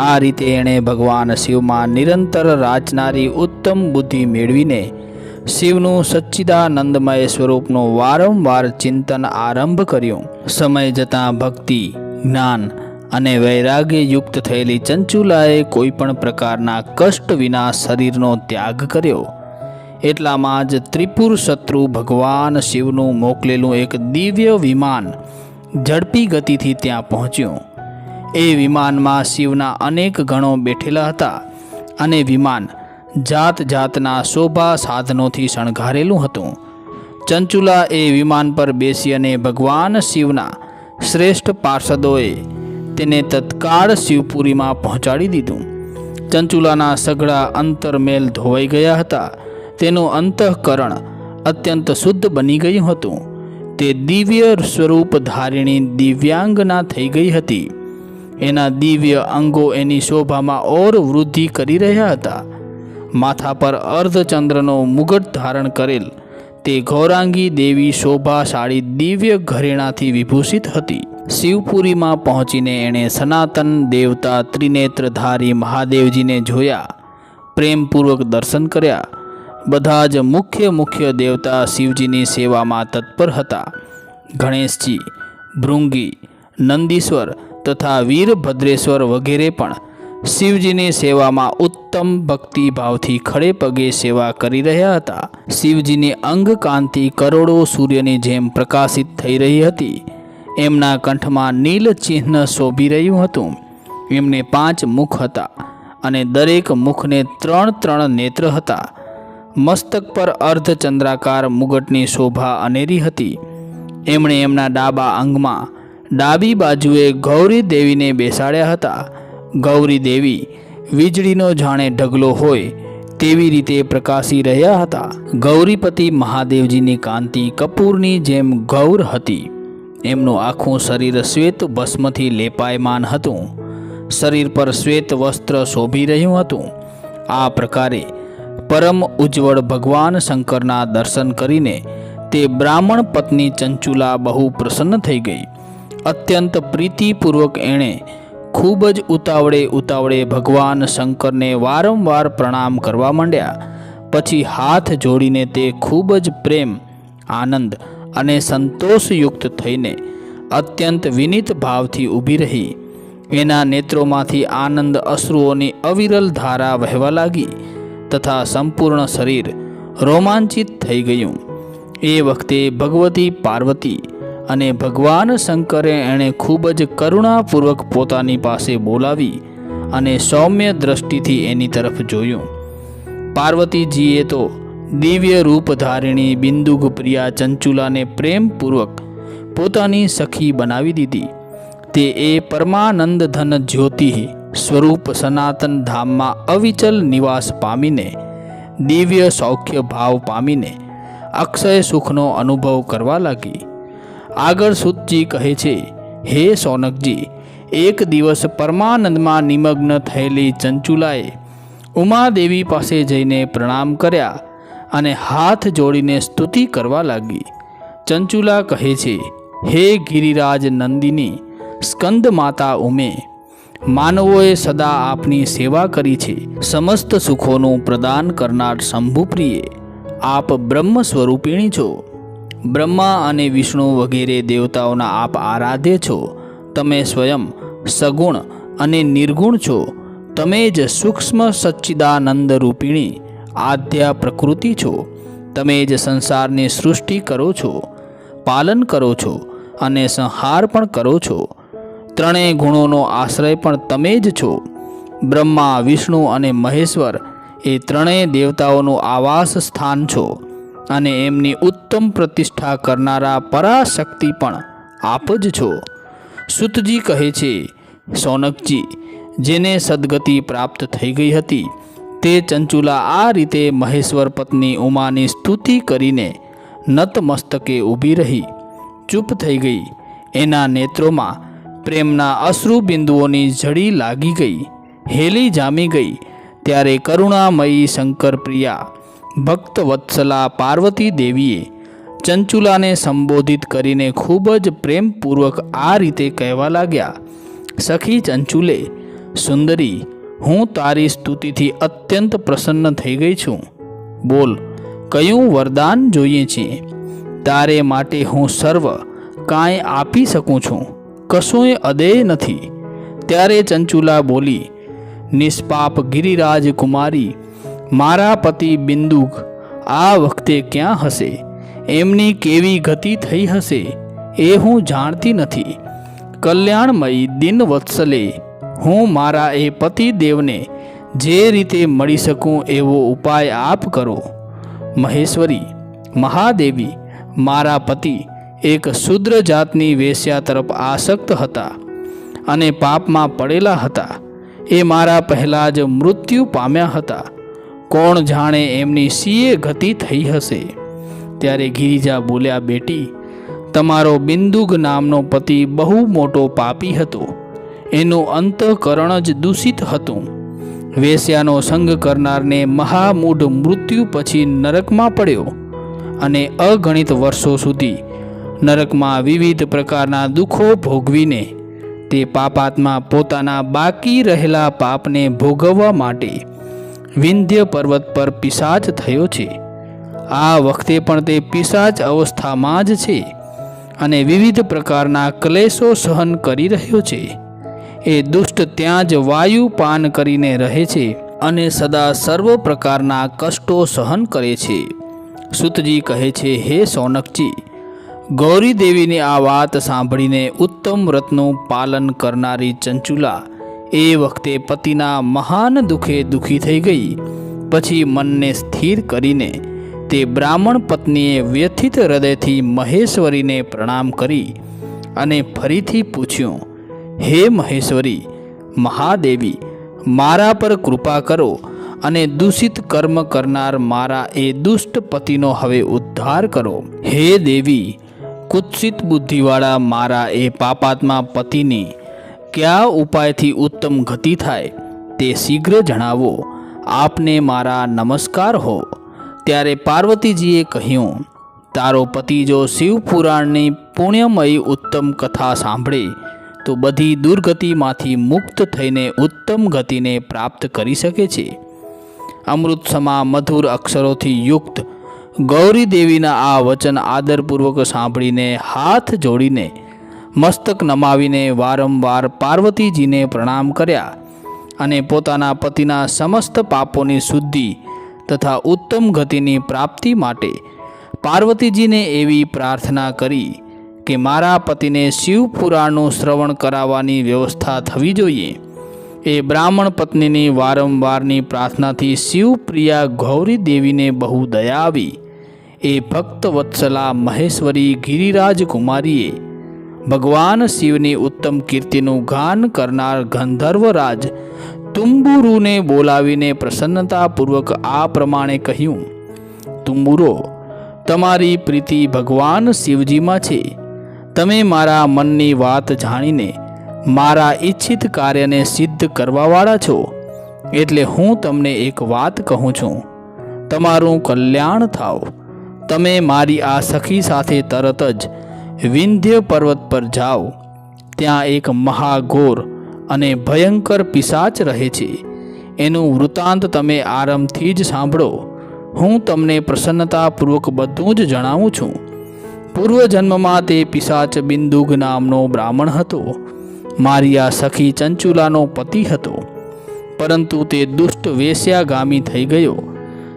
આ રીતે એણે ભગવાન શિવમાં નિરંતર રાચનારી ઉત્તમ બુદ્ધિ મેળવીને શિવનું સચ્ચિદાનંદમય સ્વરૂપનું વારંવાર ચિંતન આરંભ કર્યું. સમય જતાં ભક્તિ, જ્ઞાન અને વૈરાગ્ય યુક્ત થયેલી ચંચુલાએ કોઈ પણ પ્રકારના કષ્ટ વિના શરીરનો ત્યાગ કર્યો. એટલામાં જ ત્રિપુર શત્રુ ભગવાન શિવનું મોકલેલું એક દિવ્ય વિમાન ઝડપી ગતિથી ત્યાં પહોંચ્યું. એ વિમાનમાં શિવના અનેક ગણો બેઠેલા હતા અને વિમાન જાત જાતના શોભા સાધનોથી શણગારેલું હતું. ચંચુલા એ વિમાન પર બેસી અને ભગવાન શિવના શ્રેષ્ઠ પાર્ષદોએ તેને તત્કાળ શિવપુરીમાં પહોંચાડી દીધું. ચંચુલાના સઘળા અંતરમેલ ધોવાઈ ગયા હતા. તેનું અંતઃકરણ અત્યંત શુદ્ધ બની ગયું હતું. તે દિવ્ય સ્વરૂપ ધારિણી દિવ્યાંગના થઈ ગઈ હતી. એના દિવ્ય અંગો એની શોભામાં ઓર વૃદ્ધિ કરી રહ્યા હતા. માથા પર અર્ધચંદ્રનો મુગટ ધારણ કરેલ તે ગૌરાંગી દેવી શોભાશાળી દિવ્ય ઘરેણાથી વિભૂષિત હતી. શિવપુરીમાં પહોંચીને એણે સનાતન દેવતા ત્રિનેત્રધારી મહાદેવજીને જોયા, પ્રેમપૂર્વક દર્શન કર્યા. બધા જ મુખ્ય દેવતા શિવજીની સેવામાં તત્પર હતા. ગણેશજી, ભૃંગી, નંદીશ્વર તથા વીરભદ્રેશ્વર વગેરે પણ શિવજીની સેવામાં ઉત્તમ ભક્તિભાવથી ખડે પગે સેવા કરી રહ્યા હતા. શિવજીની અંગકાંતિ કરોડો સૂર્યની જેમ પ્રકાશિત થઈ રહી હતી. એમના કંઠમાં નીલ ચિહ્ન શોભી રહ્યું હતું. એમને 5 મુખ હતા અને દરેક મુખને 3 નેત્ર હતા. મસ્તક પર અર્ધચંદ્રાકાર મુગટની શોભા અનેરી હતી. એમણે એમના ડાબા અંગમાં ડાબી બાજુએ ગૌરી દેવીને બેસાડ્યા હતા. ગૌરી દેવી વીજળીનો જાણે ઢગલો હોય તેવી રીતે પ્રકાશી રહ્યા હતા. ગૌરીપતિ મહાદેવજીની કાંતિ કપૂરની જેમ ગૌર હતી. એમનું આખું શરીર શ્વેત ભસ્મથી લેપાયમાન હતું. શરીર પર શ્વેત વસ્ત્ર શોભી રહ્યું હતું. આ પ્રકારે પરમ ઉજ્જવળ ભગવાન શંકરના દર્શન કરીને તે બ્રાહ્મણ પત્ની ચંચુલા બહુ પ્રસન્ન થઈ ગઈ. અત્યંત પ્રીતિપૂર્વક એણે ખૂબ જ ઉતાવળે ભગવાન શંકરને વારંવાર પ્રણામ કરવા માંડ્યા. પછી હાથ જોડીને તે ખૂબ જ પ્રેમ, આનંદ અને સંતોષયુક્ત થઈને અત્યંત વિનીત ભાવથી ઊભી રહી. એના નેત્રોમાંથી આનંદ અશ્રુઓની અવિરલ ધારા વહેવા લાગી તથા સંપૂર્ણ શરીર રોમાંચિત થઈ ગયું. એ વખતે ભગવતી પાર્વતી અને ભગવાન શંકરે એણે ખૂબ જ કરુણાપૂર્વક પોતાની પાસે બોલાવી અને સૌમ્ય દ્રષ્ટિથી એની તરફ જોયું. પાર્વતીજીએ તો દિવ્ય રૂપધારિણી બિંદુક પ્રિયા ચંચુલાને પ્રેમપૂર્વક પોતાની સખી બનાવી દીધી. તે એ પરમાનંદ ધન જ્યોતિ સ્વરૂપ સનાતન ધામમાં અવિચલ નિવાસ પામીને દિવ્ય સૌખ્ય ભાવ પામીને અક્ષય સુખનો અનુભવ કરવા લાગી. આગળ સૂતજી કહે છે, હે સૌનકજી, એક દિવસ પરમાનંદમાં નિમગ્ન થયેલી ચંચુલાએ ઉમાદેવી પાસે જઈને પ્રણામ કર્યા અને હાથ જોડીને સ્તુતિ કરવા લાગી. ચંચુલા કહે છે, હે ગિરિરાજ નંદિની સ્કંદ માતા ઉમે, માનવોએ સદા આપની સેવા કરી છે. સમસ્ત સુખોનું પ્રદાન કરનાર શંભુપ્રિયે આપ બ્રહ્મ સ્વરૂપિણી છો. બ્રહ્મા અને વિષ્ણુ વગેરે દેવતાઓના આપ આરાધ્ય છો. તમે સ્વયં સગુણ અને નિર્ગુણ છો. તમે જ સૂક્ષ્મ સચ્ચિદાનંદ રૂપિણી આદ્યા પ્રકૃતિ છો. તમે જ સંસારની સૃષ્ટિ કરો છો, પાલન કરો છો અને સંહાર પણ કરો છો. ત્રણેય ગુણોનો આશ્રય પણ તમે જ છો. બ્રહ્મા, વિષ્ણુ અને મહેશ્વર એ ત્રણેય દેવતાઓનું આવાસ સ્થાન છો અને એમની ઉત્તમ પ્રતિષ્ઠા કરનારા પરાશક્તિ પણ આપ જ છો. સુતજી કહે છે, સૌનકજી, જેને સદગતિ પ્રાપ્ત થઈ ગઈ હતી તે ચંચુલા આ રીતે મહેશ્વર પત્ની ઉમાની સ્તુતિ કરીને નતમસ્તકે ઊભી રહી ચૂપ થઈ ગઈ. એના નેત્રોમાં પ્રેમના અશ્રુ બિંદુઓની જડી લાગી ગઈ, હેલી જામી ગઈ. ત્યારે કરુણામયી શંકર પ્રિયા ભક્ત વત્સલા પાર્વતી દેવીએ ચંચુલાને સંબોધિત કરીને ખૂબ જ પ્રેમપૂર્વક આ રીતે કહેવા લાગ્યા, સખી ચંચુલે, સુંદરી, હું તારી સ્તુતિથી અત્યંત પ્રસન્ન થઈ ગઈ છું. બોલ, કયું વરદાન જોઈએ છે? તારે માટે હું સર્વ કાંઈ આપી શકું છું, કશુંય અદેય નથી. ત્યારે ચંચુલા બોલી, નિષ્પાપ ગિરિરાજ કુમારી, મારા પતિ બિંદુક આ વખતે ક્યાં હશે? એમની કેવી ગતિ થઈ હશે એ હું જાણતી નથી. કલ્યાણમયી દિન વત્સલે, હું મારા એ પતિદેવને જે રીતે મળી શકું એવો ઉપાય આપ કરો. મહેશ્વરી, મહાદેવી, મારા પતિ એક શુદ્ર જાતની વેશ્યા તરફ આસક્ત હતા અને પાપમાં પડેલા હતા. એ મારા પહેલાં જ મૃત્યુ પામ્યા હતા. કોણ જાણે એમની સીએ ગતિ થઈ હશે. ત્યારે ગિરિજા બોલ્યા, બેટી, તમારો બિંદુક નામનો પતિ બહુ મોટો પાપી હતો. એનું અંતઃકરણ જ દૂષિત હતું. વેશ્યાનો સંગ કરનારને મહામૂઢ મૃત્યુ પછી નરકમાં પડ્યો અને અગણિત વર્ષો સુધી નરકમાં વિવિધ પ્રકારના દુઃખો ભોગવીને તે પાપાત્મા પોતાના બાકી રહેલા પાપને ભોગવવા માટે વિંધ્ય પર્વત પર પિશાચ થયો છે. આ વખતે પણ તે પિશાચ અવસ્થામાં જ છે અને વિવિધ પ્રકારના ક્લેશો સહન કરી રહ્યો છે. એ દુષ્ટ ત્યાં જ વાયુ પાન કરીને રહે છે અને સદા સર્વ પ્રકારના કષ્ટો સહન કરે છે. સુતજી કહે છે, હે સૌનકજી, ગૌરી દેવીની આ વાત સાંભળીને ઉત્તમ વ્રતનું પાલન કરનારી ચંચુલા એ વખતે પતિના મહાન દુઃખે દુઃખી થઈ ગઈ. પછી મનને સ્થિર કરીને તે બ્રાહ્મણ પત્નીએ વ્યથિત હૃદયથી મહેશ્વરીને પ્રણામ કરી અને ફરીથી પૂછ્યું, હે મહેશ્વરી, મહાદેવી, મારા પર કૃપા કરો અને દૂષિત કર્મ કરનાર મારા એ દુષ્ટ પતિનો હવે ઉદ્ધાર કરો. હે દેવી, કુત્સિત બુદ્ધિવાળા મારા એ પાપાત્મા પતિની કયા ઉપાયથી ઉત્તમ ગતિ થાય તે શીઘ્ર જણાવો. આપને મારા નમસ્કાર હો. ત્યારે પાર્વતીજીએ કહ્યું, તારો પતિ જો શિવપુરાણની પુણ્યમયી ઉત્તમ કથા સાંભળે તો બધી દુર્ગતિમાંથી મુક્ત થઈને ઉત્તમ ગતિને પ્રાપ્ત કરી શકે છે. અમૃત સમા મધુર અક્ષરોથી યુક્ત ગૌરી દેવીના આ વચન આદરપૂર્વક સાંભળીને હાથ જોડીને મસ્તક નમાવીને વારંવાર પાર્વતીજીને પ્રણામ કર્યા અને પોતાના પતિના સમસ્ત પાપોની શુદ્ધિ તથા ઉત્તમ ગતિની પ્રાપ્તિ માટે પાર્વતીજીને એવી પ્રાર્થના કરી કે મારા પતિને શિવપુરાણનું શ્રવણ કરાવવાની વ્યવસ્થા થવી જોઈએ. એ બ્રાહ્મણ પત્નીની વારંવારની પ્રાર્થનાથી શિવપ્રિયા ગૌરી દેવીને બહુ દયા આવી. એ ભક્ત વત્સલા મહેશ્વરી ગિરિરાજ કુમારીએ ભગવાન શિવની ઉત્તમ કીર્તિનું ગાન કરનાર ગંધર્વરાજ તુંબુરુને બોલાવીને પ્રસન્નતાપૂર્વક આ પ્રમાણે કહ્યું, તુંબુરો, તમારી પ્રીતિ ભગવાન શિવજીમાં છે. તમે મારા મનની વાત જાણીને મારા ઈચ્છિત કાર્યને સિદ્ધ કરવાવાળા છો. એટલે હું તમને એક વાત કહું છું, તમારું કલ્યાણ થાવ. તમે મારી આ સખી સાથે તરત જ વિંધ્ય પર્વત પર જાઓ. ત્યાં એક મહાઘોર અને ભયંકર પિશાચ રહે છે. એનું વૃત્તાંત તમે આરંભથી જ સાંભળો. હું તમને પ્રસન્નતાપૂર્વક બધું જ જણાવું છું. પૂર્વજન્મમાં તે પિશાચ બિંદુક નામનો બ્રાહ્મણ હતો. મારી આ સખી ચંચુલાનો પતિ હતો, પરંતુ તે દુષ્ટ વેશ્યાગામી થઈ ગયો.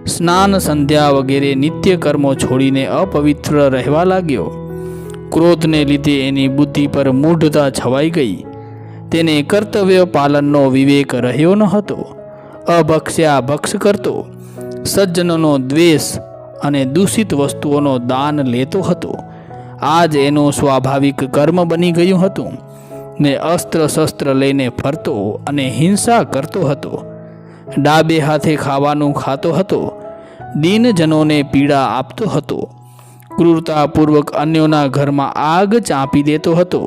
સ્નાન સંધ્યા વગેરે નિત્ય કર્મો છોડીને અપવિત્ર રહેવા લાગ્યો. ક્રોધને લીધે એની બુદ્ધિ પર મૂઢતા છવાઈ ગઈ. તેને કર્તવ્ય પાલનનો વિવેક રહ્યો ન હતો. અભક્ષ્યા ભક્ષ કરતો, સજ્જનોનો દ્વેષ અને દૂષિત વસ્તુઓનો દાન લેતો હતો. આ જ એનું સ્વાભાવિક કર્મ બની ગયું હતું. ને અસ્ત્ર શસ્ત્ર લઈને ફરતો અને હિંસા કરતો હતો. ડાબે હાથે ખાવાનું ખાતો હતો. દીનજનોને પીડા આપતો હતો. ક્રૂરતાપૂર્વક અન્યોના ઘરમાં આગ ચાંપી દેતો હતો.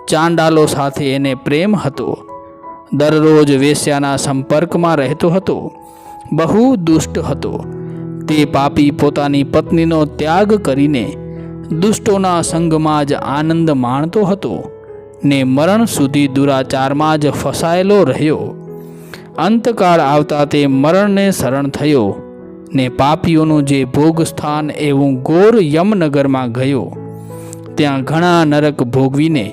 ચાંડાલો સાથે એને પ્રેમ હતો. દરરોજ વેશ્યાના સંપર્કમાં રહેતો હતો. બહુ દુષ્ટ હતો. તે પાપી પોતાની પત્નીનો ત્યાગ કરીને દુષ્ટોના સંગમાં જ આનંદ માણતો હતો ને મરણ સુધી દુરાચારમાં જ ફસાયેલો રહ્યો. અંતકાળ આવતા તે મરણને શરણ થયો ને પાપીઓનું જે ભોગ સ્થાન એવું ઘોર યમનગરમાં ગયો. ત્યાં ઘણા નરક ભોગવીને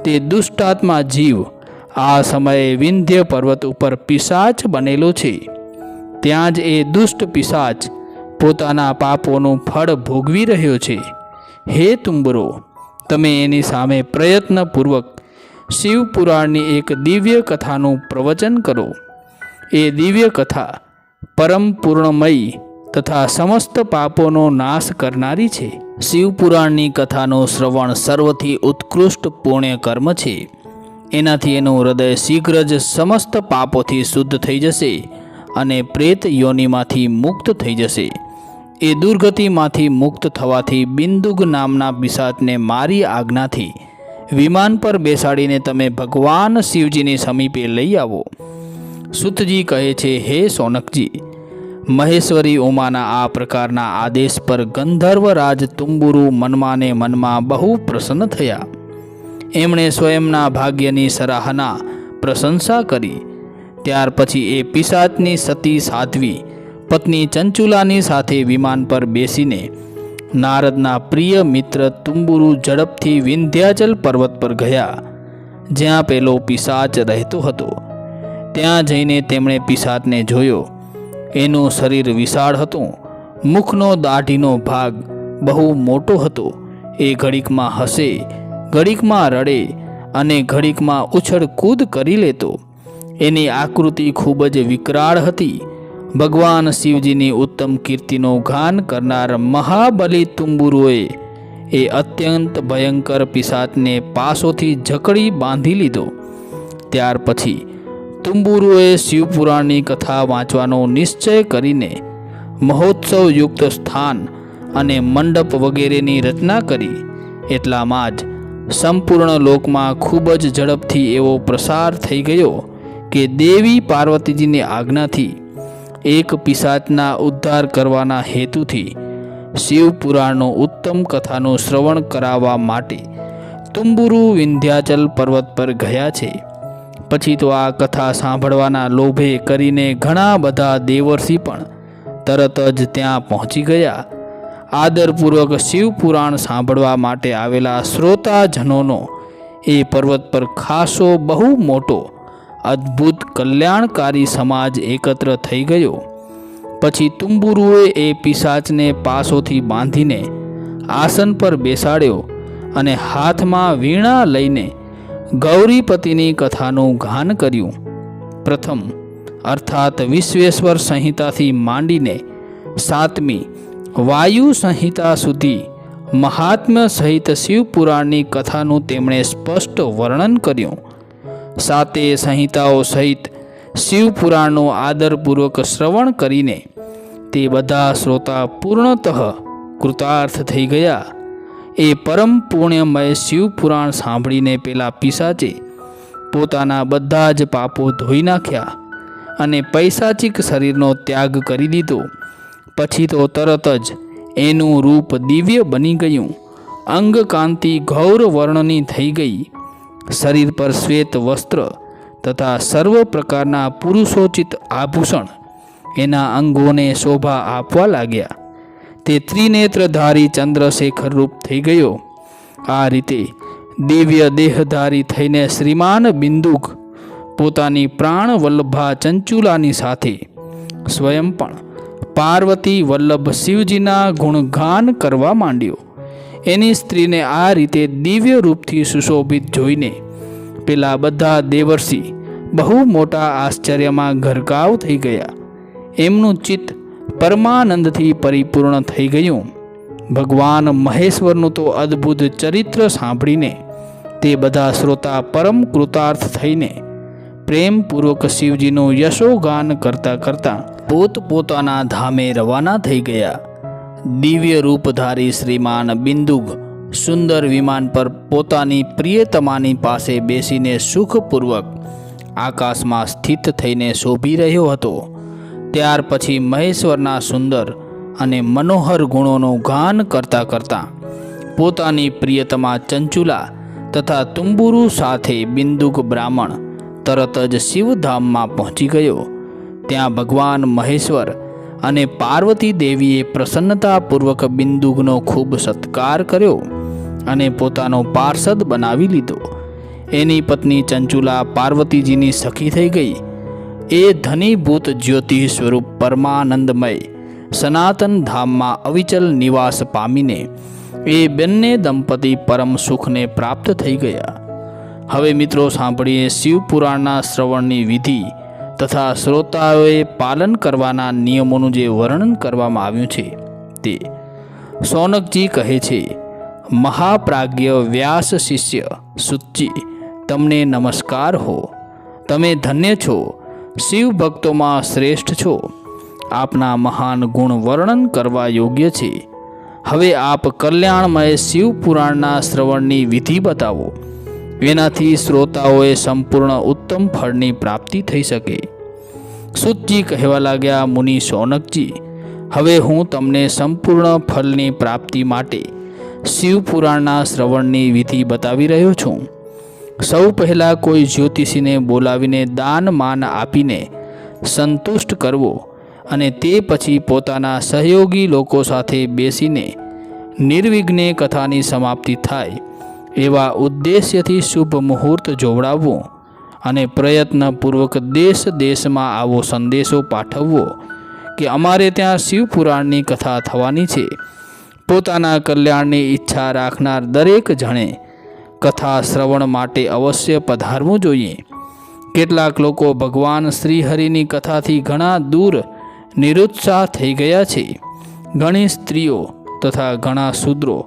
તે દુષ્ટાત્મા જીવ આ સમયે વિંધ્ય પર્વત ઉપર પિશાચ બનેલો છે. ત્યાં જ એ દુષ્ટ પિશાચ પોતાના પાપોનું ફળ ભોગવી રહ્યો છે. હે તુંબરો, તમે એની સામે પ્રયત્નપૂર્વક શિવપુરાણની એક દિવ્ય કથાનું પ્રવચન કરો. એ દિવ્ય કથા પરમ પૂર્ણમયી તથા સમસ્ત પાપોનો નાશ કરનારી છે. શિવપુરાણની કથાનું શ્રવણ સર્વથી ઉત્કૃષ્ટ પુણ્ય કર્મ છે. એનાથી એનું હૃદય શીઘ્ર જ સમસ્ત પાપોથી શુદ્ધ થઈ જશે અને પ્રેત યોનિમાંથી મુક્ત થઈ જશે. એ દુર્ગતિમાંથી મુક્ત થવાથી બિંદુગ નામના પિશાચને મારી આજ્ઞાથી વિમાન પર બેસાડીને તમે ભગવાન શિવજીની સમીપે લઈ આવો. સુતજી કહે છે, હે સોનકજી, મહેશ્વરી ઉમાના આ પ્રકારના આદેશ પર ગંધર્વરાજ તુંબુરુ મનમાં ને મનમાં બહુ પ્રસન્ન થયા. એમણે સ્વયંના ભાગ્યની સરાહના પ્રશંસા કરી. ત્યાર પછી એ પિશાચની સતી સાધ્વી પત્ની ચંચુલાની સાથે વિમાન પર બેસીને નારદના પ્રિય મિત્ર તુંબુરુ ઝડપથી વિંધ્યાચલ પર્વત પર ગયા, જ્યાં પેલો પિશાચ રહેતો હતો. ત્યાં જઈને તેમણે પિશાચને જોયો. એનું શરીર વિશાળ હતું. મુખનો દાઢીનો ભાગ બહુ મોટો હતો. એ ઘડીકમાં હસે, ઘડીકમાં રડે અને ઘડીકમાં ઉછળ કૂદ કરી લેતો. એની આકૃતિ ખૂબ જ વિકરાળ હતી. ભગવાન શિવજીની ઉત્તમ કીર્તિનું ગાન કરનાર મહાબલી તુંબુરુએ એ અત્યંત ભયંકર પિશાચને પાસોથી જકડી બાંધી લીધો. ત્યાર પછી તુંબુરુએ શિવપુરાણની કથા વાંચવાનો નિશ્ચય કરીને મહોત્સવયુક્ત સ્થાન અને મંડપ વગેરેની રચના કરી. એટલામાં જ સંપૂર્ણ લોકમાં ખૂબ જ ઝડપથી એવો પ્રસાર થઈ ગયો કે દેવી પાર્વતીજીની આજ્ઞાથી એક પિશાચના ઉદ્ધાર કરવાના હેતુથી શિવપુરાણનો ઉત્તમ કથાનું શ્રવણ કરાવવા માટે તુંબુરુ વિંધ્યાચલ પર્વત પર ગયા છે. પછી તો આ કથા સાંભળવાના લોભે કરીને ઘણા બધા દેવર્ષિ પણ તરત જ ત્યાં પહોંચી ગયા. આદરપૂર્વક શિવપુરાણ સાંભળવા માટે આવેલા શ્રોતાજનોનો એ પર્વત પર ખાસો બહુ મોટો અદ્ભુત કલ્યાણકારી સમાજ એકત્ર થઈ ગયો. પછી તુંબુરુએ એ પિશાચને પાસોથી બાંધીને આસન પર બેસાડ્યો અને હાથમાં વીણા લઈને ગૌરીપતિની કથાનું ગાન કર્યું. પ્રથમ અર્થાત વિશ્વેશ્વર સંહિતાથી માંડીને 7મી વાયુ સંહિતા સુધી મહાત્મ્ય સહિત શિવપુરાણની કથાનું તેમણે સ્પષ્ટ વર્ણન કર્યું. 7 સંહિતાઓ સહિત શિવપુરાણનું આદરપૂર્વક શ્રવણ કરીને તે બધા શ્રોતા પૂર્ણતઃ કૃતાર્થ થઈ ગયા. એ પરમ પુણ્યમય શિવપુરાણ સાંભળીને પેલા પિશાચે પોતાના બધા જ પાપો ધોઈ નાખ્યા અને પૈશાચિક શરીરનો ત્યાગ કરી દીધો. પછી તો તરત જ એનું રૂપ દિવ્ય બની ગયું. અંગકાંતિ ગૌર વર્ણની થઈ ગઈ. શરીર પર શ્વેત વસ્ત્ર તથા સર્વ પ્રકારના પુરુષોચિત આભૂષણ એના અંગોને શોભા આપવા લાગ્યા. તે ત્રિનેત્રધારી ચંદ્રશેખર રૂપ થઈ ગયો. આ રીતે દિવ્ય દેહધારી થઈને શ્રીમાન બિંદુક પોતાની પ્રાણ વલ્લભા ચંચુલાની સાથે સ્વયં પણ પાર્વતી વલ્લભ શિવજીના ગુણગાન કરવા માંડ્યો. એની સ્ત્રીને આ રીતે દિવ્ય રૂપથી સુશોભિત જોઈને પેલા બધા દેવર્ષિ બહુ મોટા આશ્ચર્યમાં ગરકાવ થઈ ગયા. એમનું ચિત્ત પરમાનંદથી પરિપૂર્ણ થઈ ગયું. ભગવાન મહેશ્વરનું તો અદ્ભુત ચરિત્ર સાંભળીને તે બધા શ્રોતા પરમ કૃતાર્થ થઈને પ્રેમપૂર્વક શિવજીનું યશોગાન કરતાં કરતાં પોતપોતાના ધામે રવાના થઈ ગયા. દિવ્ય રૂપધારી શ્રીમાન બિંદુગ સુંદર વિમાન પર પોતાની પ્રિયતમાની પાસે બેસીને સુખપૂર્વક આકાશમાં સ્થિત થઈને શોભી રહ્યો હતો. ત્યાર પછી મહેશ્વરના સુંદર અને મનોહર ગુણોનું ગાન કરતાં કરતાં પોતાની પ્રિયતમા ચંચુલા તથા તુંબુરુ સાથે બિંદુક બ્રાહ્મણ તરત જ શિવધામમાં પહોંચી ગયો. ત્યાં ભગવાન મહેશ્વર અને પાર્વતી દેવીએ પ્રસન્નતાપૂર્વક બિંદુકનો ખૂબ સત્કાર કર્યો અને પોતાનો પાર્ષદ બનાવી લીધો. એની પત્ની ચંચુલા પાર્વતીજીની સખી થઈ ગઈ. એ ધનીભૂત જ્યોતિ સ્વરૂપ પરમાનંદમય સનાતન ધામમાં અવિચલ નિવાસ પામીને એ બંને દંપતી પરમ સુખને પ્રાપ્ત થઈ ગયા. હવે મિત્રો સાંભળીએ શિવપુરાણના શ્રવણની વિધિ તથા શ્રોતાઓએ પાલન કરવાના નિયમોનું જે વર્ણન કરવામાં આવ્યું છે તે. સૌનકજી કહે છે, મહાપ્રાજ્ઞ વ્યાસ શિષ્ય સુતજી, તમને નમસ્કાર હો. તમે ધન્ય છો, શિવ ભક્તોમાં શ્રેષ્ઠ છો. આપના મહાન ગુણ વર્ણન કરવા યોગ્ય છે. હવે આપ કલ્યાણમય શિવપુરાણના શ્રવણની વિધિ બતાવો. એનાથી શ્રોતાઓએ સંપૂર્ણ ઉત્તમ ફળની પ્રાપ્તિ થઈ શકે. સુતજી કહેવા લાગ્યા, મુનિ સૌનકજી, હવે હું તમને સંપૂર્ણ ફળની પ્રાપ્તિ માટે શિવપુરાણના શ્રવણની વિધિ બતાવી રહ્યો છું. સૌ પહેલાં કોઈ જ્યોતિષીને બોલાવીને દાન માન આપીને સંતુષ્ટ કરવો અને તે પછી પોતાના સહયોગી લોકો સાથે બેસીને નિર્વિઘ્ને કથાની સમાપ્તિ થાય એવા ઉદ્દેશ્યથી શુભ મુહૂર્ત જોવડાવવું અને પ્રયત્નપૂર્વક દેશ દેશમાં આવો સંદેશો પાઠવવો કે અમારે ત્યાં શિવપુરાણની કથા થવાની છે. પોતાના કલ્યાણની ઈચ્છા રાખનાર દરેક જણે કથા શ્રવણ માટે અવશ્ય પધારવું જોઈએ. કેટલાક લોકો ભગવાન શ્રીહરિની કથાથી ઘણા દૂર નિરુત્સાહ થઈ ગયા છે. ઘણી સ્ત્રીઓ તથા ઘણા શૂદ્રો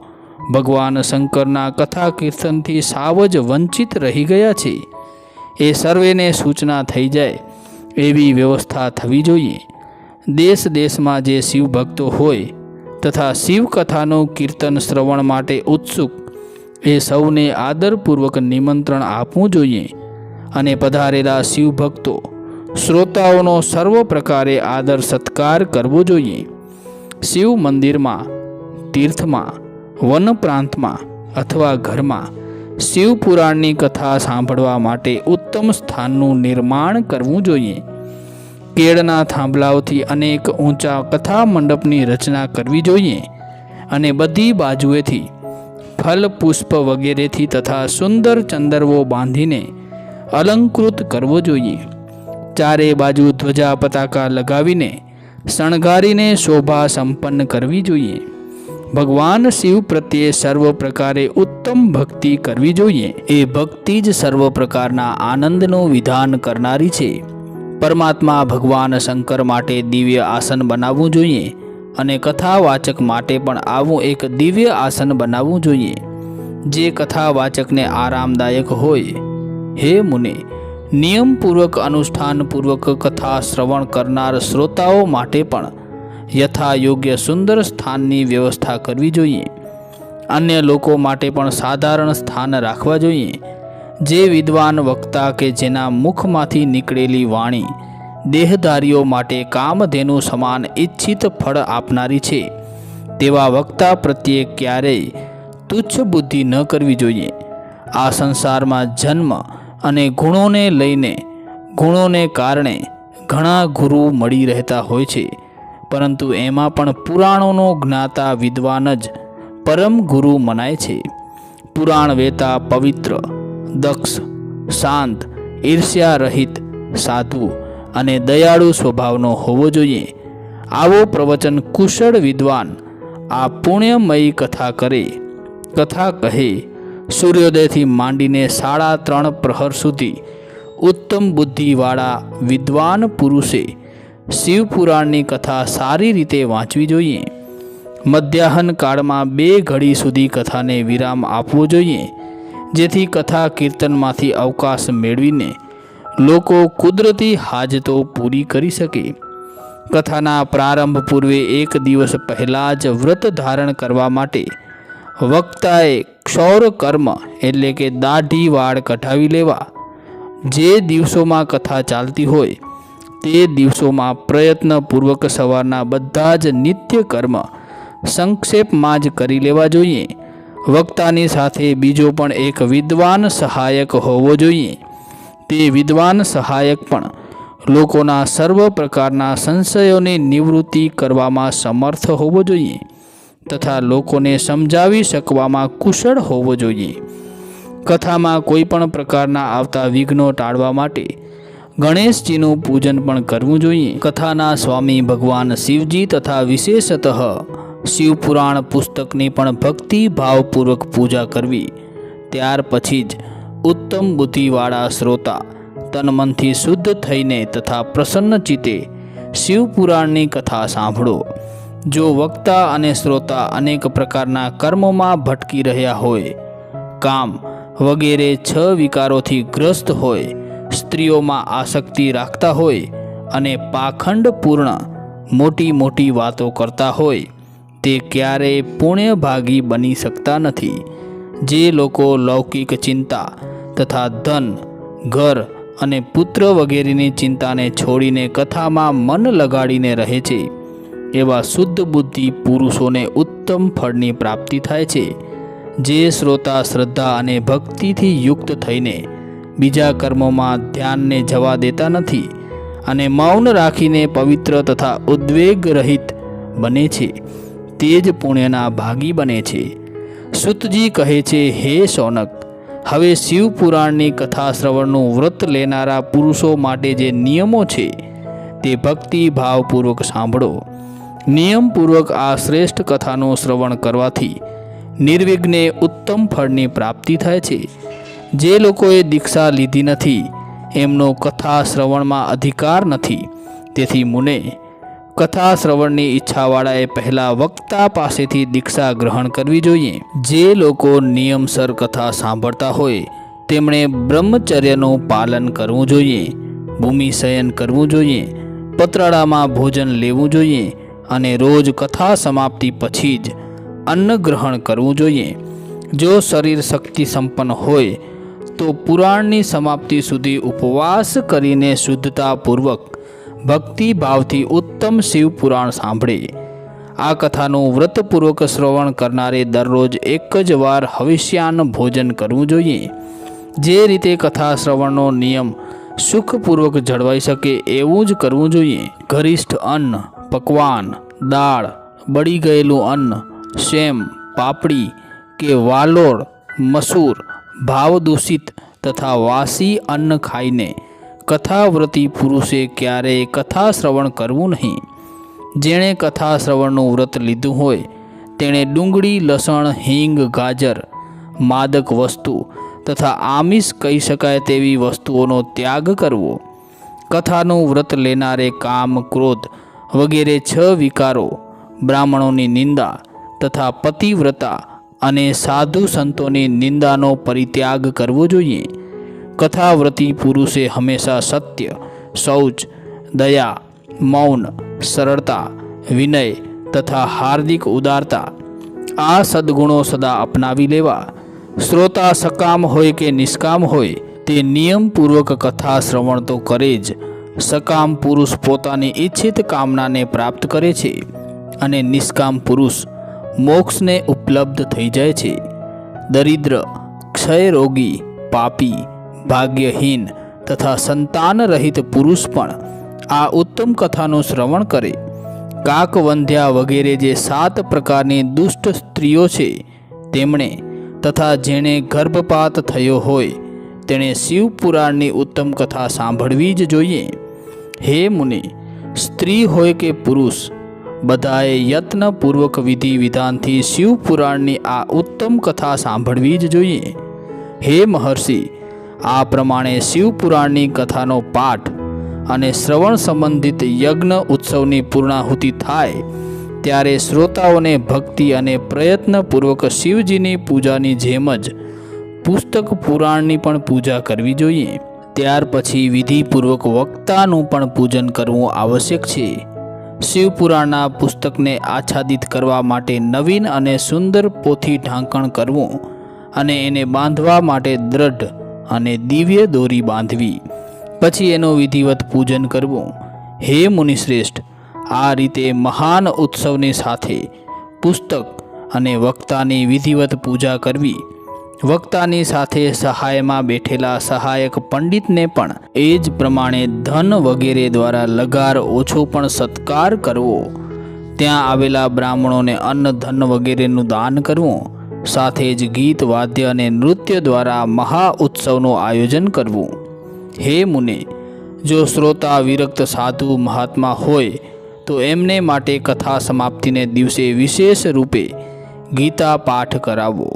ભગવાન શંકરના કથા કીર્તનથી સાવ જ વંચિત રહી ગયા છે. એ સર્વેને સૂચના થઈ જાય એવી વ્યવસ્થા થવી જોઈએ. દેશ દેશમાં જે શિવભક્તો હોય તથા શિવકથાનું કીર્તન શ્રવણ માટે ઉત્સુક એ સૌને આદરપૂર્વક નિમંત્રણ આપવું જોઈએ અને પધારેલા શિવભક્તો શ્રોતાઓનો સર્વ પ્રકારે આદર સત્કાર કરવો જોઈએ. શિવ મંદિરમાં, તીર્થમાં, વન પ્રાંતમાં અથવા ઘરમાં શિવપુરાણની કથા સાંભળવા માટે ઉત્તમ સ્થાનનું નિર્માણ કરવું જોઈએ. કેળના થાંભલાઓથી અનેક ઊંચા કથા મંડપની રચના કરવી જોઈએ અને બધી બાજુએથી ફલ પુષ્પ વગેરેથી તથા સુંદર ચંદરવો બાંધીને અલંકૃત કરવો જોઈએ. ચારે બાજુ ધ્વજા પતાકા લગાવીને શણગારીને શોભા સંપન્ન કરવી જોઈએ. ભગવાન શિવ પ્રત્યે સર્વ પ્રકારે ઉત્તમ ભક્તિ કરવી જોઈએ. એ ભક્તિ જ સર્વ પ્રકારના આનંદનું વિધાન કરનારી છે. પરમાત્મા ભગવાન શંકર માટે દિવ્ય આસન બનાવવું જોઈએ અને કથાવાચક માટે પણ આવું એક દિવ્ય આસન બનાવવું જોઈએ જે કથાવાચકને આરામદાયક હોય. હે મુને, નિયમપૂર્વક અનુષ્ઠાનપૂર્વક કથા શ્રવણ કરનાર શ્રોતાઓ માટે પણ યથા યોગ્ય સુંદર સ્થાનની વ્યવસ્થા કરવી જોઈએ. અન્ય લોકો માટે પણ સાધારણ સ્થાન રાખવા જોઈએ. જે વિદ્વાન વક્તા કે જેના મુખમાંથી નીકળેલી વાણી દેહધારીઓ માટે કામધેનુ સમાન ઈચ્છિત ફળ આપનારી છે તેવા વક્તા પ્રત્યે ક્યારેય તુચ્છ બુદ્ધિ ન કરવી જોઈએ. આ સંસારમાં જન્મ અને ગુણોને લઈને, ગુણોને કારણે ઘણા ગુરુ મળી રહેતા હોય છે, પરંતુ એમાં પણ પુરાણોનો જ્ઞાતા વિદ્વાન જ પરમ ગુરુ મનાય છે. પુરાણ વેતા પવિત્ર, દક્ષ, શાંત, ઈર્ષ્યા રહિત, સાધુ અને દયાળુ સ્વભાવનો હોવો જોઈએ. આવો પ્રવચન કુશળ વિદ્વાન આ પુણ્યમયી કથા કરે, કથા કહે. સૂર્યોદયથી માંડીને 3.5 પ્રહર સુધી ઉત્તમ બુદ્ધિવાળા વિદ્વાન પુરુષે શિવપુરાણની કથા સારી રીતે વાંચવી જોઈએ. મધ્યાહન કાળમાં 2 ઘડી સુધી કથાને વિરામ આપવો જોઈએ, જેથી કથા કીર્તનમાંથી અવકાશ મેળવીને લોકો કુદરતી હાજતો પૂરી કરી શકે। કથાના પ્રારંભ પૂર્વે એક દિવસ પહેલાં જ વ્રત ધારણ કરવા માટે વક્તાએ ક્ષૌર કર્મ એટલે કે દાઢી વાળ કઢાવી લેવા। જે દિવસોમાં કથા ચાલતી હોય તે દિવસોમાં પ્રયત્નપૂર્વક સવારના બધા જ નિત્ય કર્મ સંક્ષેપમાં જ કરી લેવા જોઈએ। વક્તાની સાથે બીજો પણ એક વિદ્વાન સહાયક હોવો જોઈએ। તે વિદ્વાન સહાયક પણ લોકોના સર્વ પ્રકારના સંશયોની નિવૃત્તિ કરવામાં સમર્થ હોવો જોઈએ તથા લોકોને સમજાવી શકવામાં કુશળ હોવો જોઈએ। કથામાં કોઈ પણ પ્રકારના આવતા વિઘ્નો ટાળવા માટે ગણેશજીનું પૂજન પણ કરવું જોઈએ। કથાના સ્વામી ભગવાન શિવજી તથા વિશેષતઃ શિવપુરાણ પુસ્તકની પણ ભક્તિ ભાવપૂર્વક પૂજા કરવી। ત્યાર પછી જ ઉત્તમ બુદ્ધિવાળા શ્રોતા તનમનથી શુદ્ધ થઈને તથા પ્રસન્ન ચિત્તે શિવપુરાણની કથા સાંભળો। જો વક્તા અને શ્રોતા અનેક પ્રકારના કર્મોમાં ભટકી રહ્યા હોય, કામ વગેરે 6 વિકારોથી ગ્રસ્ત હોય, સ્ત્રીઓમાં આસક્તિ રાખતા હોય અને પાખંડપૂર્ણ મોટી મોટી વાતો કરતા હોય, તે ક્યારેય પુણ્યભાગી બની શકતા નથી। જે લોકો લૌકિક ચિંતા તથા ધન, ઘર અને પુત્ર વગેરેની ચિંતાને છોડીને કથામાં મન લગાડીને રહે છે, એવા શુદ્ધ બુદ્ધિ પુરુષોને ઉત્તમ ફળની પ્રાપ્તિ થાય છે। જે શ્રોતા શ્રદ્ધા અને ભક્તિથી યુક્ત થઈને બીજા કર્મોમાં ધ્યાનને જવા દેતા નથી અને મૌન રાખીને પવિત્ર તથા ઉદ્વેગ રહિત બને છે, તે જ પુણ્યના ભાગી બને છે। સુતજી કહે છે, હે શૌનક, હવે શિવપુરાણની કથા શ્રવણનું વ્રત લેનારા પુરુષો માટે જે નિયમો છે તે ભક્તિ ભાવપૂર્વક સાંભળો। નિયમપૂર્વક આ શ્રેષ્ઠ કથાનું શ્રવણ કરવાથી નિર્વિઘ્ને ઉત્તમ ફળની પ્રાપ્તિ થાય છે। જે લોકોએ દીક્ષા લીધી નથી એમનો કથા શ્રવણમાં અધિકાર નથી। તેથી મુને, કથા શ્રવણની ઈચ્છાવાળાએ પહેલાં વક્તા પાસેથી દીક્ષા ગ્રહણ કરવી જોઈએ। જે લોકો નિયમસર કથા સાંભળતા હોય તેમણે બ્રહ્મચર્યનું પાલન કરવું જોઈએ, ભૂમિશયન કરવું જોઈએ, પતરાળામાં ભોજન લેવું જોઈએ અને રોજ કથા સમાપ્તિ પછી જ અન્ન ગ્રહણ કરવું જોઈએ। જો શરીર શક્તિ સંપન્ન હોય તો પુરાણની સમાપ્તિ સુધી ઉપવાસ કરીને શુદ્ધતાપૂર્વક ભક્તિભાવથી ઉત્તમ શિવપુરાણ સાંભળે। આ કથાનું વ્રતપૂર્વક શ્રવણ કરનારે દરરોજ એક જ વાર હવિષ્યાન્ન ભોજન કરવું જોઈએ। જે રીતે કથા શ્રવણનો નિયમ સુખપૂર્વક જળવાઈ શકે એવું જ કરવું જોઈએ। ગરિષ્ઠ અન્ન, પકવાન, દાળ, બળી ગયેલું અન્ન, સેમ, પાપડી કે વાલોળ, મસૂર, ભાવદૂષિત તથા વાસી અન્ન ખાઈને કથાવ્રતી પુરુષે ક્યારેય કથા શ્રવણ કરવું નહીં। જેણે કથા શ્રવણનું વ્રત લીધું હોય તેણે ડુંગળી, લસણ, હિંગ, ગાજર, માદક વસ્તુ તથા આમિષ કહી શકાય તેવી વસ્તુઓનો ત્યાગ કરવો। કથાનું વ્રત લેનારે કામ, ક્રોધ વગેરે 6 વિકારો, બ્રાહ્મણોની નિંદા તથા પતિવ્રતા અને સાધુ સંતોની નિંદાનો પરિત્યાગ કરવો જોઈએ। કથાવ્રતી પુરુષે હંમેશા સત્ય, શૌચ, દયા, મૌન, સરળતા, વિનય તથા હાર્દિક ઉદારતા આ સદ્ગુણો સદા અપનાવી લેવા। શ્રોતા સકામ હોય કે નિષ્કામ હોય તે નિયમપૂર્વક કથા શ્રવણ તો કરે જ। સકામ પુરુષ પોતાની ઈચ્છિત કામનાને પ્રાપ્ત કરે છે અને નિષ્કામ પુરુષ મોક્ષને ઉપલબ્ધ થઈ જાય છે। દરિદ્ર, ક્ષયરોગી, પાપી, ભાગ્યહીન તથા સંતાન રહિત પુરુષ પણ આ ઉત્તમ કથાનું શ્રવણ કરે। કાકવંધ્યા વગેરે જે 7 પ્રકારની દુષ્ટ સ્ત્રીઓ છે તેમણે તથા જેણે ગર્ભપાત થયો હોય તેણે શિવપુરાણની ઉત્તમ કથા સાંભળવી જ જોઈએ। હે મુનિ, સ્ત્રી હોય કે પુરુષ, બધાએ યત્નપૂર્વક વિધિ વિધાનથી શિવપુરાણની આ ઉત્તમ કથા સાંભળવી જ જોઈએ। હે મહર્ષિ, આ પ્રમાણે શિવપુરાણની કથાનો પાઠ અને શ્રવણ સંબંધિત યજ્ઞ ઉત્સવની પૂર્ણાહુતિ થાય ત્યારે શ્રોતાઓને ભક્તિ અને પ્રયત્નપૂર્વક શિવજીની પૂજાની જેમ જ પુસ્તક પુરાણની પણ પૂજા કરવી જોઈએ। ત્યાર પછી વિધિપૂર્વક વક્તાનું પણ પૂજન કરવું આવશ્યક છે। શિવપુરાણના પુસ્તકને આચ્છાદિત કરવા માટે નવીન અને સુંદર પોથી ઢાંકણ કરવું અને એને બાંધવા માટે દ્રઢ અને દિવ્ય દોરી બાંધવી, પછી એનું વિધિવત પૂજન કરવું। હે મુનિશ્રેષ્ઠ, આ રીતે મહાન ઉત્સવની સાથે પુસ્તક અને વક્તાની વિધિવત પૂજા કરવી। વક્તાની સાથે સહાયમાં બેઠેલા સહાયક પંડિતને પણ એ જ પ્રમાણે ધન વગેરે દ્વારા લગાર ઓછો પણ સત્કાર કરવો। ત્યાં આવેલા બ્રાહ્મણોને અન્ન ધન વગેરેનું દાન કરવું, સાથે જ ગીત વાદ્ય અને નૃત્ય દ્વારા મહા ઉત્સવનું આયોજન કરવું। હે મુને, જો શ્રોતા વિરક્ત સાધુ મહાત્મા હોય તો એમને માટે કથા સમાપ્તિને દિવસે વિશેષ રૂપે ગીતા પાઠ કરાવવો,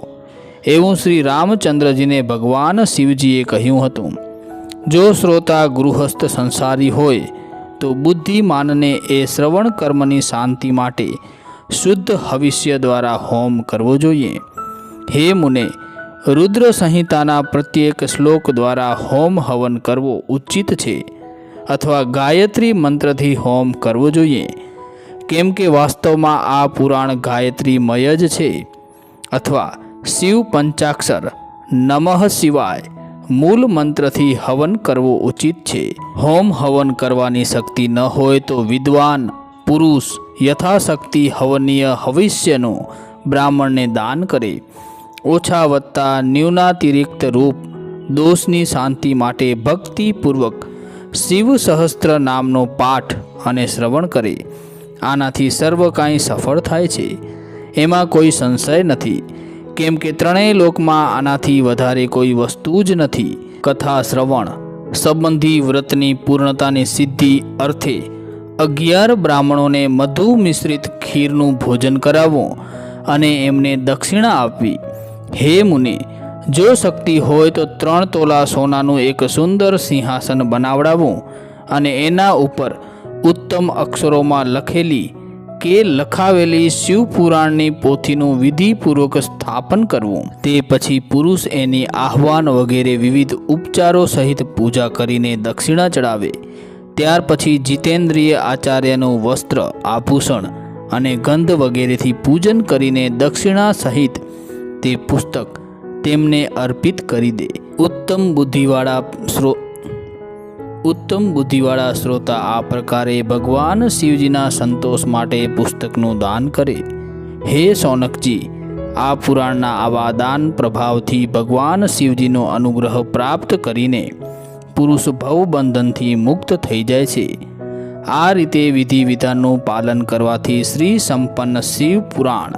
એવું શ્રી રામચંદ્રજીને ભગવાન શિવજીએ કહ્યું હતું। જો શ્રોતા ગૃહસ્થ સંસારી હોય તો બુદ્ધિમાનને એ શ્રવણ કર્મની શાંતિ માટે શુદ્ધ હવિષ્ય દ્વારા હોમ કરવો જોઈએ। હે મુને, રુદ્ર સંહિતાના પ્રત્યેક શ્લોક દ્વારા હોમ હવન કરવો ઉચિત છે, અથવા ગાયત્રી મંત્રથી હોમ કરવો જોઈએ, કેમ કે વાસ્તવમાં આ પુરાણ ગાયત્રીમય જ છે, અથવા શિવ પંચાક્ષર નમઃ શિવાય મૂળ મંત્રથી હવન કરવો ઉચિત છે। હોમ હવન કરવાની શક્તિ ન હોય તો વિદ્વાન પુરુષ યથાશક્તિ હવનીય હવિષ્યનું બ્રાહ્મણને દાન કરે। ઓછા વત્તા ન્યૂનાતિરિક્ત રૂપ દોષની શાંતિ માટે ભક્તિપૂર્વક શિવ સહસ્ત્ર નામનો પાઠ અને શ્રવણ કરે। આનાથી સર્વ કાંઈ સફળ થાય છે, એમાં કોઈ સંશય નથી, કેમ કે ત્રણેય લોકમાં આનાથી વધારે કોઈ વસ્તુ જ નથી। કથા શ્રવણ સંબંધી વ્રતની પૂર્ણતાની સિદ્ધિ અર્થે 11 બ્રાહ્મણોને મધુ મિશ્રિત ખીરનું ભોજન કરાવવું અને એમને દક્ષિણા આપવી। હે મુનિ, જો શક્તિ હોય તો 3 તોલા સોનાનું એક સુંદર સિંહાસન બનાવડાવવું અને એના ઉપર ઉત્તમ અક્ષરોમાં લખેલી કે લખાવેલી શિવપુરાણની પોથીનું વિધિપૂર્વક સ્થાપન કરવું। તે પછી પુરુષ એની આહ્વાન વગેરે વિવિધ ઉપચારો સહિત પૂજા કરીને દક્ષિણા ચડાવે। ત્યાર પછી જીતેન્દ્રિય આચાર્યનું વસ્ત્ર આભૂષણ અને ગંધ વગેરેથી પૂજન કરીને દક્ષિણા સહિત તે પુસ્તક તેમને અર્પિત કરી દે। ઉત્તમ બુદ્ધિવાળા શ્રોતા આ પ્રકારે ભગવાન શિવજીના સંતોષ માટે પુસ્તકનું દાન કરે। હે શૌનકજી, આ પુરાણના આવા દાન પ્રભાવથી ભગવાન શિવજીનો અનુગ્રહ પ્રાપ્ત કરીને પુરુષ ભવબંધનથી મુક્ત થઈ જાય છે। આ રીતે વિધિ વિધાનનું પાલન કરવાથી શ્રી સંપન્ન શિવ પુરાણ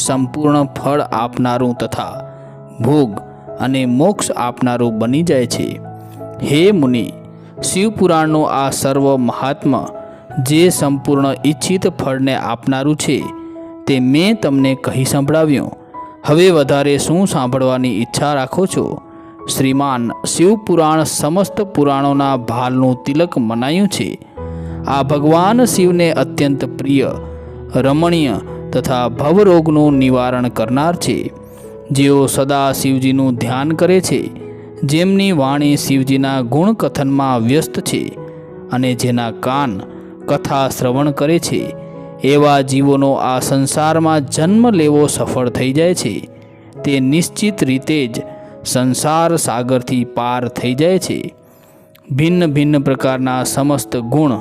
સંપૂર્ણ ફળ આપનારું તથા ભોગ અને મોક્ષ આપનારું બની જાય છે। હે મુનિ, શિવપુરાણનું આ સર્વ મહાત્મ્ય જે સંપૂર્ણ ઈચ્છિત ફળને આપનારું છે તે મેં તમને કહી સંભળાવ્યું। હવે વધારે શું સાંભળવાની ઈચ્છા રાખો છો? શ્રીમાન, શિવપુરાણ સમસ્ત પુરાણોના ભાલનું તિલક મનાયું છે। આ ભગવાન શિવને અત્યંત પ્રિય, રમણીય તથા ભવરોગનું નિવારણ કરનાર છે। જેઓ સદા શિવજીનું ધ્યાન કરે છે, જેમની વાણી શિવજીના ગુણકથનમાં વ્યસ્ત છે અને જેના કાન કથા શ્રવણ કરે છે, એવા જીવોનો આ સંસારમાં જન્મ લેવો સફળ થઈ જાય છે। તે નિશ્ચિત રીતે જ સંસાર સાગરથી પાર થઈ જાય છે। ભિન્ન ભિન્ન પ્રકારના સમસ્ત ગુણ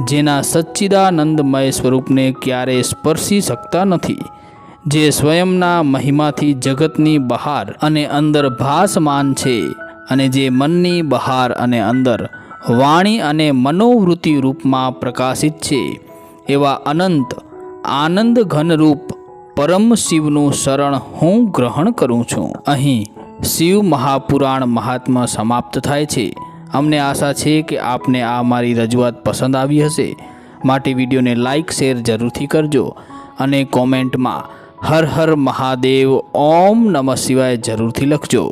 જેના સચ્ચિદાનંદમય સ્વરૂપને ક્યારેય સ્પર્શી શકતા નથી, જે સ્વયંના મહિમાથી જગતની બહાર અને અંદર ભાસમાન છે અને જે મનની બહાર અને અંદર વાણી અને મનોવૃત્તિ રૂપમાં પ્રકાશિત છે, એવા અનંત આનંદ ઘનરૂપ પરમ શિવનું શરણ હું ગ્રહણ કરું છું। અહીં શિવ મહાપુરાણ મહાત્મા સમાપ્ત થાય છે। અમને આશા છે કે આપને આ મારી રજૂઆત પસંદ આવી હશે, માટે વિડીયોને લાઇક શેર જરૂરથી કરજો અને કોમેન્ટમાં હર હર મહાદેવ ઓમ નમઃ શિવાય જરૂરથી લખજો।